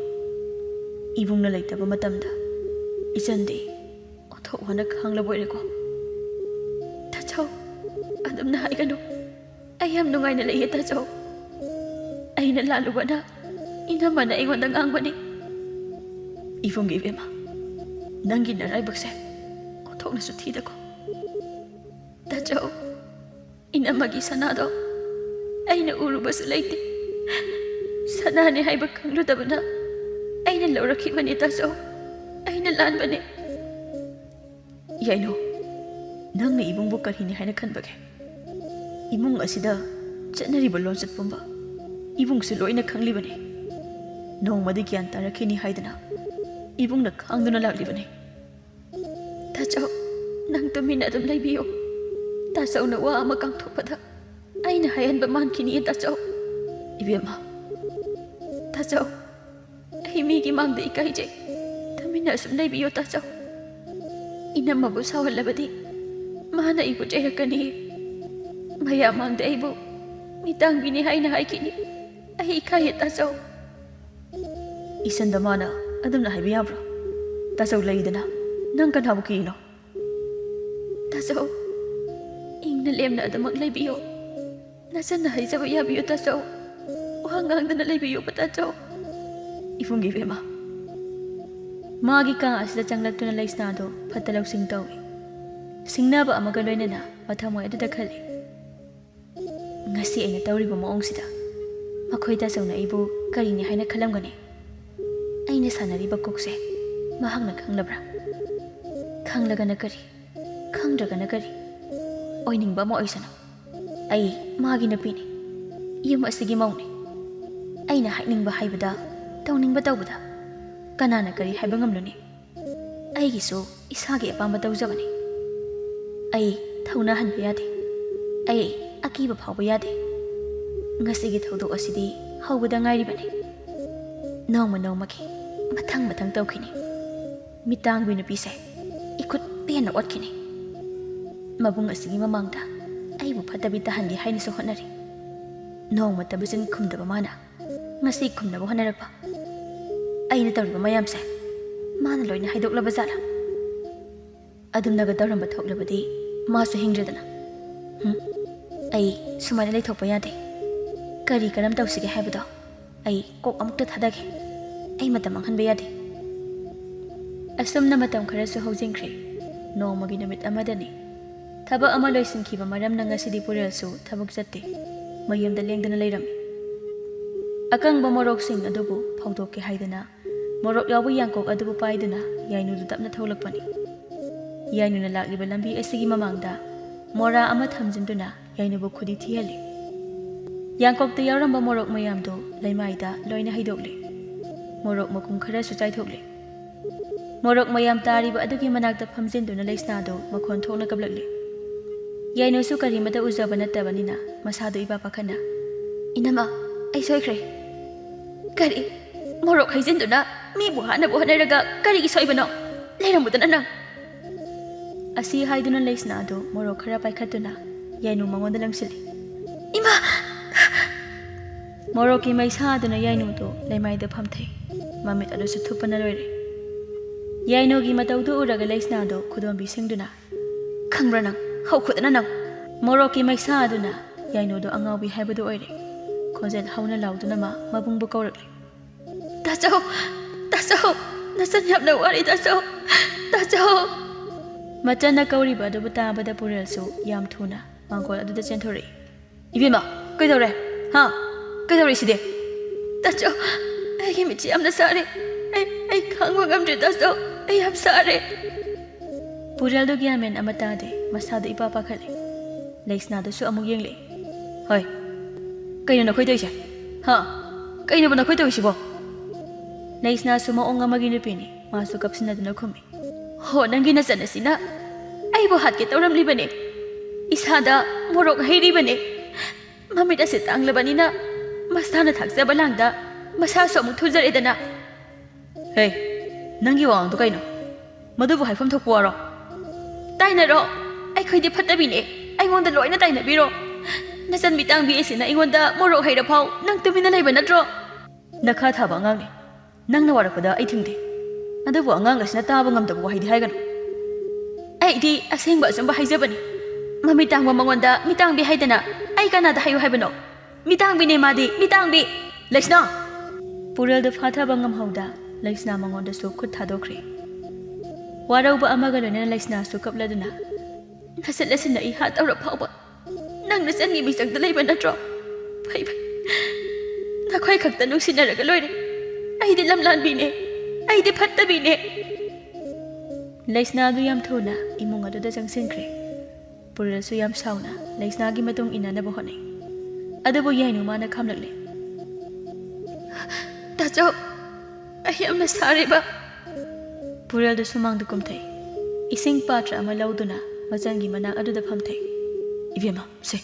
ꯏꯕꯨꯡꯅ ꯂꯩꯇꯕ ꯃꯇꯝꯗ ꯏꯆꯟꯗꯤ ꯑꯣꯟꯊꯣꯛ ꯋꯥꯅ ꯈꯥꯡꯂꯕꯣꯏꯔꯦꯀꯣ? ꯇꯥꯆꯧ, ꯑꯗꯨꯝꯅ ꯍꯥꯏꯒꯅꯨ, ꯑꯩ ꯌꯥꯝ ꯅꯨꯡꯉꯥꯏꯅ ꯂꯩꯌꯦ ꯇꯥꯆꯧ꯫ ꯑꯩꯅ ꯂꯥꯜꯂꯨꯕꯅ ꯏꯅꯝꯃꯅ ꯑꯩꯉꯣꯟꯗ ꯉꯥꯡꯕꯅꯤ꯫ ꯏꯕꯨꯡꯒꯤ ꯏꯕꯦꯝꯃ, ꯅꯪꯒꯤ ꯅꯔꯥꯏꯕꯛꯁꯦ ꯑꯣꯟꯊꯣꯛꯅꯁꯨ ꯊꯤꯗꯀꯣ? ꯇꯥꯆꯧ, ꯏꯅꯝꯃꯒꯤ ꯁꯅꯥꯗꯣ ꯑꯩꯅ ꯎꯔꯨꯕꯁꯨ ꯂꯩꯇꯦ, ꯁꯅꯥꯅꯦ ꯍꯥꯏꯕ ꯈꯪꯂꯨꯗꯕꯅ ꯑꯩꯅ ꯂꯧꯔꯛꯈꯤꯕꯅꯤ ꯇꯥꯆꯧ, ꯑꯩꯅ ꯂꯥꯟꯕꯅꯦ꯫ ꯌꯥꯏꯅꯨ, ꯅꯪꯅ ꯏꯕꯨꯡꯕꯨ ꯀꯔꯤꯅꯤ ꯍꯥꯏꯅ ꯈꯟꯕꯒꯦ? ꯏꯃꯨꯡ ꯑꯁꯤꯗ ꯆꯠꯅꯔꯤꯕ ꯂꯣꯟꯆꯠ ꯄꯨꯝꯕ ꯏꯕꯨꯡꯁꯨ ꯂꯣꯏꯅ ꯈꯪꯂꯤꯕꯅꯤ꯫ ꯅꯣꯡꯃꯗꯤ ꯒ꯭ꯌꯥꯟ ꯇꯥꯔꯛꯈꯤꯅꯤ ꯍꯥꯏꯗꯅ ꯏꯕꯨꯡꯅ ꯈꯥꯡꯗꯨꯅ ꯂꯥꯛꯂꯤꯕꯅꯤ꯫ ꯇꯥꯆꯧ, ꯅꯪ ꯇꯨꯃꯤꯟꯅ ꯑꯗꯨꯝ ꯂꯩꯕꯤꯌꯨ, ꯇꯥꯆꯧꯅ ꯋꯥ ꯑꯃ ꯀꯥꯡꯊꯣꯛꯄꯗ ꯑꯩꯅ ꯍꯥꯏꯍꯟꯕ ꯃꯥꯟꯈꯤꯅꯤꯌꯦ ꯇꯥꯆꯧ꯫ ꯏꯕꯦꯝꯃ, ꯇꯥꯆꯧ, ꯑꯩ ꯃꯤꯒꯤ ꯃꯥꯡꯗ ꯏꯀꯥꯏꯖꯩ, ꯇꯨꯃꯤꯟꯅ ꯑꯁꯨꯝ ꯂꯩꯕꯤꯌꯨ ꯇꯥꯆꯧ꯫ ꯏꯅꯝꯃꯕꯨ ꯁꯥꯎꯍꯜꯂꯕꯗꯤ ꯃꯥꯅ ꯑꯩꯕꯨ ꯆꯩꯔꯛꯀꯅꯤꯌꯦ, ꯃꯌꯥꯝ ꯃꯥꯡꯗ ꯑꯩꯕꯨ ꯃꯤꯇꯥꯡꯕꯤꯅꯤ ꯍꯥꯏꯅ ꯍꯥꯏꯈꯤꯅꯤ, ꯑꯩ ꯏꯀꯥꯏꯌꯦ ꯇꯥꯆꯧ꯫ ꯏꯆꯟꯗ ꯃꯥꯅ ꯑꯗꯨꯝꯅ ꯍꯥꯏꯕ ꯌꯥꯕ꯭ꯔꯣ? ꯇꯥꯆꯧ ꯂꯩꯗꯅ ꯅꯪ ꯀꯅꯥꯕꯨ ꯀꯤꯔꯤꯅꯣ? ꯇꯥꯆꯧ, ꯏꯪꯅ ꯂꯦꯝꯅ ꯑꯗꯨꯃꯛ ꯂꯩꯕꯤꯌꯨ, ꯅꯆꯟꯅ ꯍꯥꯏꯖꯕ ꯌꯥꯕꯤꯌꯨ ꯇꯥꯆꯧ, ꯋꯥ ꯉꯥꯡꯗꯅ ꯂꯩꯕꯤꯌꯨꯕ ꯇꯥꯆꯧ꯫ ꯏꯕꯨꯡꯒꯤ ꯏꯕꯦꯝꯃ, ꯃꯥꯒꯤ ꯀꯥ ꯑꯁꯤꯗ ꯆꯪꯂꯛꯇꯨꯅ ꯂꯩꯁꯅꯥꯗꯨ ꯐꯠꯇ ꯂꯧꯁꯤꯡ ꯇꯧꯏ꯫ ꯁꯤꯡꯅꯕ ꯑꯃꯒ ꯂꯣꯏꯅꯅ ꯃꯊꯃꯣꯏ ꯑꯗꯨꯗ ꯈꯜꯂꯤ, ꯉꯁꯤ ꯑꯩꯅ ꯇꯧꯔꯤꯕ ꯃꯑꯣꯡꯁꯤꯗ ꯃꯈꯣꯏ ꯇꯥꯆꯧꯅ ꯑꯩꯕꯨ ꯀꯔꯤꯅꯤ ꯍꯥꯏꯅ ꯈꯜꯂꯝꯒꯅꯤ? ꯑꯩꯅ ꯁꯥꯟꯅꯔꯤꯕ ꯀꯣꯛꯁꯦ ꯃꯍꯥꯛꯅ ꯈꯪꯂꯕ꯭ꯔꯥ? ꯈꯪꯂꯒꯅ ꯀꯔꯤ, ꯈꯪꯗ꯭ꯔꯒꯅ ꯀꯔꯤ? ꯑꯣꯏꯅꯤꯡꯕ ꯑꯃ ꯑꯣꯏꯁꯅꯨ, ꯑꯩ ꯃꯥꯒꯤ ꯅꯨꯄꯤꯅꯤ, ꯌꯨꯝ ꯑꯁꯤꯒꯤ ꯃꯧꯅꯤ꯫ ꯑꯩꯅ ꯍꯥꯏꯅꯤꯡꯕ ꯍꯥꯏꯕꯗ, ꯇꯧꯅꯤꯡꯕ ꯇꯧꯕꯗ ꯀꯅꯥꯅ ꯀꯔꯤ ꯍꯥꯏꯕ ꯉꯝꯂꯨꯅꯤ? ꯑꯩꯒꯤꯁꯨ ꯏꯁꯥꯒꯤ ꯑꯄꯥꯝꯕ ꯇꯧꯖꯕꯅꯤ꯫ ꯑꯩ ꯊꯧꯅꯥ ꯍꯟꯕ ꯌꯥꯗꯦ, ꯑꯩ ꯑꯀꯤꯕ ꯐꯥꯎꯕ ꯌꯥꯗꯦ꯫ ꯉꯁꯤꯒꯤ ꯊꯧꯗꯣꯛ ꯑꯁꯤꯗꯤ ꯍꯧꯕꯗ ꯉꯥꯏꯔꯤꯕꯅꯤ, ꯅꯣꯡꯃ ꯅꯣꯡꯃꯒꯤ ꯃꯊꯪ ꯃꯊꯪ ꯇꯧꯈꯤꯅꯤ꯫ ꯃꯤꯇꯥꯡꯕꯤ ꯅꯨꯄꯤꯁꯦ ꯏꯈꯨꯠ ꯄꯦꯟꯅ ꯑꯣꯠꯈꯤꯅꯤ꯫ ꯃꯕꯨꯡ ꯑꯁꯤꯒꯤ ꯃꯃꯥꯡꯗ ꯑꯩꯕꯨ ꯐꯠꯇꯕꯤ ꯇꯥꯍꯟꯒꯦ ꯍꯥꯏꯅꯁꯨ ꯍꯣꯠꯅꯔꯤ꯫ ꯅꯣꯡꯃꯇ ꯕꯨꯆꯤꯟ ꯈꯨꯝꯗꯕ ꯃꯥꯅ ꯉꯁꯤ ꯈꯨꯝꯅꯕ ꯍꯣꯠꯅꯔꯛꯄ꯫ ꯑꯩꯅ ꯇꯧꯔꯤꯕ ꯃꯌꯥꯝꯁꯦ ꯃꯥꯅ ꯂꯣꯏꯅ ꯍꯥꯏꯗꯣꯛꯂꯕ ꯖꯥꯠꯂꯥ? ꯑꯗꯨꯝꯅꯒ ꯇꯧꯔꯝꯕ ꯊꯣꯛꯂꯕꯗꯤ ꯃꯥꯁꯨ ꯍꯤꯡꯗ꯭ꯔꯦꯗꯅ꯫ ꯑꯩ ꯁꯨꯃꯥꯏꯅ ꯂꯩꯊꯣꯛꯄ ꯌꯥꯗꯦ꯫ ꯀꯔꯤ ꯀꯔꯝ ꯇꯧꯁꯤꯒꯦ ꯍꯥꯏꯕꯗꯣ ꯑꯩ ꯀꯣꯛ ꯑꯃꯨꯛꯇ ꯊꯥꯗꯒꯦ꯫ ꯑꯩ ꯃꯇꯝ ꯃꯥꯡꯍꯟꯕ ꯌꯥꯗꯦ꯫ ꯑꯁꯨꯝꯅ ꯃꯇꯝ ꯈꯔꯁꯨ ꯍꯧꯖꯤꯟꯈ꯭ꯔꯦ꯫ ꯅꯣꯡꯃꯒꯤ ꯅꯨꯃꯤꯠ ꯑꯃꯗꯅꯤ꯫ ꯊꯕꯛ ꯑꯃ ꯂꯣꯏꯁꯤꯟꯈꯤꯕ ꯃꯔꯝꯅ ꯉꯁꯤꯗꯤ ꯄꯨꯔꯦꯜꯁꯨ ꯊꯕꯛ ꯆꯠꯇꯦ, ꯃꯌꯨꯝꯗ ꯂꯦꯡꯗꯅ ꯂꯩꯔꯝꯃꯤ꯫ ꯑꯀꯪꯕ ꯃꯣꯔꯣꯛꯁꯤꯡ ꯑꯗꯨꯕꯨ ꯐꯧꯗꯣꯛꯀꯦ ꯍꯥꯏꯗꯅ ꯃꯣꯔꯣꯛ ꯌꯥꯎꯕ ꯌꯥꯡꯀꯣꯛ ꯑꯗꯨꯕꯨ ꯄꯥꯏꯗꯨꯅ ꯌꯥꯏꯅꯨꯗꯨ ꯇꯞꯅ ꯊꯣꯛꯂꯛꯄꯅꯤ꯫ ꯌꯥꯏꯅꯨꯅ ꯂꯥꯛꯂꯤꯕ ꯂꯝꯕꯤ ꯑꯁꯤꯒꯤ ꯃꯃꯥꯡꯗ ꯃꯣꯔꯥ ꯑꯃ ꯊꯝꯖꯤꯟꯗꯨꯅ ꯌꯥꯏꯅꯨꯕꯨ ꯈꯨꯗꯤ ꯊꯤꯍꯜꯂꯤ꯫ ꯌꯥꯡꯀꯣꯛꯇ ꯌꯥꯎꯔꯝꯕ ꯃꯣꯔꯣꯛ ꯃꯌꯥꯝꯗꯨ ꯂꯩꯃꯥꯏꯗ ꯂꯣꯏꯅ ꯍꯩꯗꯣꯛꯂꯤ꯫ ꯃꯣꯔꯣꯛ ꯃꯀꯨꯝ ꯈꯔꯁꯨ ꯆꯥꯏꯊꯣꯛꯂꯤ꯫ ꯃꯣꯔꯣꯛ ꯃꯌꯥꯝ ꯇꯥꯔꯤꯕ ꯑꯗꯨꯒꯤ ꯃꯅꯥꯛꯇ ꯐꯝꯖꯤꯟꯗꯨꯅ ꯂꯩꯁꯅꯥꯗꯨ ꯃꯈꯣꯟ ꯊꯣꯛꯅ ꯀꯞꯂꯛꯂꯤ꯫ ꯌꯥꯏꯅꯨꯁꯨ ꯀꯔꯤꯃꯇ ꯎꯖꯕ ꯅꯠꯇꯕꯅꯤꯅ ꯃꯁꯥꯗꯨ ꯏꯄꯥ ꯄꯥꯈꯠꯅ, "ꯏꯅꯝꯃ, ꯑꯩ ꯁꯣꯏꯈ꯭ꯔꯦ." "ꯀꯔꯤ? ꯃꯣꯔꯣꯛ ꯍꯩꯖꯤꯟꯗꯨꯅ ꯃꯤꯕꯨ ꯍꯥꯠꯅꯕ ꯍꯣꯠꯅꯔꯒ ꯀꯔꯤꯒꯤ ꯁꯣꯏꯕꯅꯣ? ꯂꯩꯔꯝꯃꯨꯗꯅ ꯅꯪ!" ꯑꯁꯤ ꯍꯥꯏꯗꯨꯅ ꯂꯩꯁꯅꯥ ꯑꯗꯨ ꯃꯣꯔꯣꯛ ꯈꯔ ꯄꯥꯏꯈꯠꯇꯨꯅ ꯌꯥꯏꯅꯨ ꯃꯉꯣꯟꯗ ꯂꯪꯁꯤꯜꯂꯤ꯫ ꯏꯃꯥ! ꯃꯣꯔꯣꯛꯀꯤ ꯃꯩꯁꯥ ꯑꯗꯨꯅ ꯌꯥꯏꯅꯨꯗꯨ ꯂꯩꯃꯥꯏꯗ ꯐꯝꯊꯩ, ꯃꯃꯤꯠ ꯑꯗꯨꯁꯨ ꯊꯨꯞꯄꯅ ꯂꯣꯏꯔꯦ꯫ ꯌꯥꯏꯅꯨꯒꯤ ꯃꯇꯧꯗꯨ ꯎꯔꯒ ꯂꯩꯁꯅꯥꯗꯨ ꯈꯨꯗꯣꯝꯕꯤꯁꯤꯡꯗꯨꯅ, ꯈꯪꯕ꯭ꯔꯥ ꯅꯪ, ꯍꯧꯈꯨꯗꯅ ꯅꯪ! ꯃꯣꯔꯣꯛꯀꯤ ꯃꯩꯁꯥ ꯑꯗꯨꯅ ꯌꯥꯏꯅꯨꯗꯨ ꯑꯉꯥꯎꯕꯤ ꯍꯥꯏꯕꯗꯨ ꯑꯣꯏꯔꯦ꯫ ꯈꯣꯟꯖꯦꯜ ꯍꯧꯅ ꯂꯥꯎꯗꯨꯅ ꯃꯕꯨꯡꯕꯨ ꯀꯧꯔꯛꯂꯤ꯫ ꯇꯥꯆꯧ! ꯇꯥꯆꯧ! ꯅꯆꯟ ꯌꯥꯝꯅ ꯋꯥꯔꯤ ꯇꯥꯆꯧ! ꯇꯥꯆꯧ! ꯃꯆꯟꯅ ꯀꯧꯔꯤꯕ ꯑꯗꯨꯕꯨ ꯇꯥꯕꯗ ꯄꯨꯔꯦꯜꯁꯨ ꯌꯥꯝ ꯊꯨꯅ ꯃꯥꯡꯒꯣꯜ ꯑꯗꯨꯗ ꯆꯦꯟꯊꯣꯔꯛꯏ꯫ ꯏꯕꯦꯝꯃ, ꯀꯩꯗꯧꯔꯦ? ꯍꯥ? ꯀꯩꯗꯧꯔꯤ ꯁꯤꯗꯤ? ꯇꯥꯆꯧ, ꯑꯩꯒꯤ ꯃꯤꯠꯁꯦ ꯌꯥꯝꯅ ꯁꯥꯔꯦ. ꯑꯩ ꯈꯥꯡꯕ ꯉꯝꯗ꯭ꯔꯦ ꯇꯥꯆꯧ. ꯑꯩ ꯌꯥꯝ ꯁꯥꯔꯦ. ꯄꯨꯔꯦꯜꯗꯨ ꯒ꯭ꯌꯥꯟ ꯃꯦꯟ ꯑꯃ ꯇꯥꯗꯦ, ꯃꯁꯥꯗꯨ ꯏꯄꯥ ꯄꯥꯈꯠꯂꯦ꯫ ꯂꯩꯁꯅꯥꯗꯨꯁꯨ ꯑꯃꯨꯛ ꯌꯦꯡꯂꯛꯏ꯫ ꯍꯣꯏ, ꯀꯩꯅꯣ ꯅꯈꯣꯏ ꯇꯧꯔꯤꯁꯦ? ꯍꯥ? ꯀꯩꯅꯣꯕ ꯅꯈꯣꯏ ꯇꯧꯔꯤꯁꯤꯕꯣ? ꯂꯩꯁꯅꯥꯁꯨ ꯃꯑꯣꯡ ꯑꯃꯒꯤ ꯅꯨꯄꯤꯅꯤ, ꯃꯥꯁꯨ ꯀꯞꯁꯤꯟꯅꯗꯨꯅ ꯈꯨꯝꯃꯤ꯫ ꯍꯣ, ꯅꯪꯒꯤ ꯅꯆꯟ ꯑꯁꯤꯅ ꯑꯩꯕꯨ ꯍꯥꯠꯀꯦ ꯇꯧꯔꯝꯂꯤꯕꯅꯤ. ꯏꯁꯥꯗ ꯃꯣꯔꯣꯛ ꯍꯩꯔꯤꯕꯅꯤ. ꯃꯃꯤꯠ ꯑꯁꯤ ꯇꯥꯡꯂꯕꯅꯤꯅ ꯃꯁꯥꯅ ꯊꯥꯛꯆꯕ ꯂꯥꯡꯗ ꯃꯁꯥꯁꯨ ꯑꯃꯨꯛ ꯊꯨꯖꯔꯦꯗꯅ. ꯍꯦ, ꯅꯪꯒꯤ ꯋꯥꯉꯥꯡꯗꯣ ꯀꯩꯅꯣ? ꯃꯗꯨꯕꯨ ꯍꯥꯏꯐꯝ ꯊꯣꯛꯄ ꯋꯥꯔꯣ? ꯇꯥꯏꯅꯔꯣ. ꯑꯩꯈꯣꯏꯗꯤ ꯐꯠꯇꯕꯤꯅꯦ. ꯑꯩꯉꯣꯟꯗ ꯂꯣꯏꯅ ꯇꯥꯏꯅꯕꯤꯔꯣ. ꯅꯆꯟ ꯃꯤꯇꯥꯡꯕꯤ ꯑꯁꯤꯅ ꯑꯩꯉꯣꯟꯗ ꯃꯣꯔꯣꯛ ꯍꯩꯔꯐꯥꯎ ꯅꯪ ꯇꯨꯃꯤꯟꯅ ꯂꯩꯕ ꯅꯠꯇ꯭ꯔꯣ? ꯅꯈꯥ ꯊꯥꯕ ꯑꯉꯥꯡꯅꯤ. ꯅꯪꯅ ꯋꯥꯔꯛꯄꯗ ꯑꯩ ꯊꯤꯡꯗꯦ. ꯑꯗꯨꯕꯨ ꯑꯉꯥꯡ ꯑꯁꯤꯅ ꯇꯥꯕ ꯉꯝꯗꯕ ꯋꯥꯍꯩꯗꯤ ꯍꯥꯏꯒꯅꯨ. ꯑꯩꯗꯤ ꯑꯁꯦꯡꯕ ꯑꯆꯨꯝꯕ ꯍꯥꯏꯖꯕꯅꯤ. ꯃꯃꯤꯠ ꯇꯥꯡꯕ ꯃꯉꯣꯟꯗ ꯃꯤꯇꯥꯡꯕꯤ ꯍꯥꯏꯗꯅ ꯑꯩ ꯀꯅꯥꯗ ꯍꯥꯏꯌꯨ ꯍꯥꯏꯕꯅꯣ? ꯃꯤꯇꯥꯡꯕꯤꯅꯦ ꯃꯥꯗꯤ, ꯃꯤꯇꯥꯡꯕꯤ! ꯂꯩꯁꯅꯥ! ꯄꯨꯔꯦꯜꯗꯨ ꯐꯥꯊꯕ ꯉꯝꯍꯧꯗ ꯂꯩꯁꯅꯥ ꯃꯉꯣꯟꯗꯁꯨ ꯈꯨꯠ ꯊꯥꯗꯣꯛꯈ꯭ꯔꯦ꯫ ꯋꯥꯔꯧꯕ ꯑꯃꯒ ꯂꯣꯏꯅꯅ ꯂꯩꯁꯅꯥꯁꯨ ꯀꯞꯂꯗꯨꯅ, ꯅꯆꯟ ꯑꯁꯤꯅ ꯑꯩ ꯍꯥꯠꯇꯧꯔ ꯐꯥꯎꯕ ꯅꯪ ꯅꯆꯟꯒꯤ ꯃꯤꯆꯪꯗ ꯂꯩꯕ ꯅꯠꯇ꯭ꯔꯣ? ꯐꯩ ꯐꯩ, ꯅꯈꯣꯏ ꯈꯛꯇ ꯅꯨꯡꯁꯤꯅꯔꯒ ꯂꯣꯏꯔꯦ. ꯑꯩꯗꯤ ꯂꯝꯂꯥꯟꯕꯤꯅꯦ. ꯑꯩꯗꯤ ꯐꯠꯇꯕꯤꯅꯦ. ꯂꯩꯁꯅꯥꯗꯨ ꯌꯥꯝ ꯊꯨꯅ ꯏꯃꯨꯡ ꯑꯗꯨꯗ ꯆꯪꯁꯤꯟꯈ꯭ꯔꯦ꯫ ꯄꯨꯔꯦꯜꯁꯨ ꯌꯥꯝ ꯁꯥꯎꯅ ꯂꯩꯁꯅꯥꯒꯤ ꯃꯇꯨꯡ ꯏꯟꯅꯅꯕ ꯍꯣꯠꯅꯩ꯫ ꯑꯗꯨꯕꯨ ꯌꯥꯏꯅꯨ ꯃꯥꯅ ꯈꯥꯝꯂꯛꯂꯦ꯫ ꯇꯥꯆꯧ, ꯑꯩ ꯌꯥꯝꯅ ꯁꯥꯔꯤꯕ. ꯄꯨꯔꯦꯜꯗꯨ ꯁꯨꯃꯥꯡꯗ ꯀꯨꯝꯊꯩ꯫ ꯏꯁꯤꯡ ꯄꯥꯇ꯭ꯔ ꯑꯃ ꯂꯧꯗꯨꯅ ꯃꯆꯟꯒꯤ ꯃꯅꯥꯛ ꯑꯗꯨꯗ ꯐꯝꯊꯩ꯫ ꯏꯕꯦꯝꯃ, ꯁꯦ,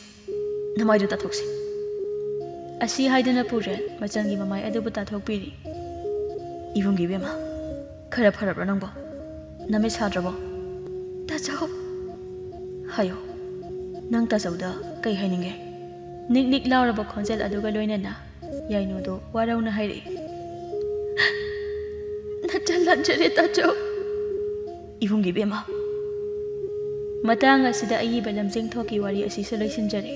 ꯅꯃꯥꯏꯗꯨ ꯇꯥꯊꯣꯛꯁꯤ꯫ ꯑꯁꯤ ꯍꯥꯏꯗꯨꯅ ꯄꯨꯔꯦꯜ ꯃꯆꯟꯒꯤ ꯃꯃꯥꯏ ꯑꯗꯨꯕꯨ ꯇꯥꯊꯣꯛꯄꯤꯔꯤ꯫ ꯏꯕꯨꯡꯒꯤ ꯏꯕꯦꯝꯃ, ꯈꯔ ꯐꯔꯕ꯭ꯔꯥ ꯅꯪꯕꯣ? ꯅꯃꯤꯠ ꯁꯥꯗ꯭ꯔꯕꯣ? ꯇꯥꯆꯧ! ꯍꯥꯏꯌꯣ, ꯅꯪ ꯇꯥꯆꯧꯗ ꯀꯩ ꯍꯥꯏꯅꯤꯡꯒꯦ? ꯅꯤꯛ ꯅꯤꯛ ꯂꯥꯎꯔꯕ ꯈꯣꯟꯖꯦꯜ ꯑꯗꯨꯒ ꯂꯣꯏꯅꯅ ꯌꯥꯏꯅꯨꯗꯨ ꯋꯥꯔꯧꯅ ꯍꯥꯏꯔꯛꯏ꯫ ꯅꯆꯟ ꯂꯥꯟꯖꯔꯦ ꯇꯥꯆꯧ. ꯏꯕꯨꯡꯒꯤ ꯏꯕꯦꯝꯃ, ꯃꯇꯥꯡ ꯑꯁꯤꯗ ꯑꯏꯕ ꯂꯝꯖꯤꯡ ꯊꯣꯛꯀꯤ ꯋꯥꯔꯤ ꯑꯁꯤꯁꯨ ꯂꯣꯏꯁꯤꯟꯖꯔꯦ꯫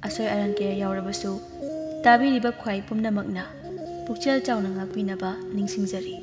ꯑꯁꯣꯏ ꯑꯔꯥꯟ ꯀꯌꯥ ꯌꯥꯎꯔꯕꯁꯨ ꯇꯥꯕꯤꯔꯤꯕ ꯈ꯭ꯋꯥꯏ ꯄꯨꯝꯅꯃꯛꯅ ꯄꯨꯛꯆꯦꯜ ꯆꯥꯎꯅ ꯉꯥꯛꯄꯤꯅꯕ ꯅꯤꯡꯁꯤꯡꯖꯔꯤ꯫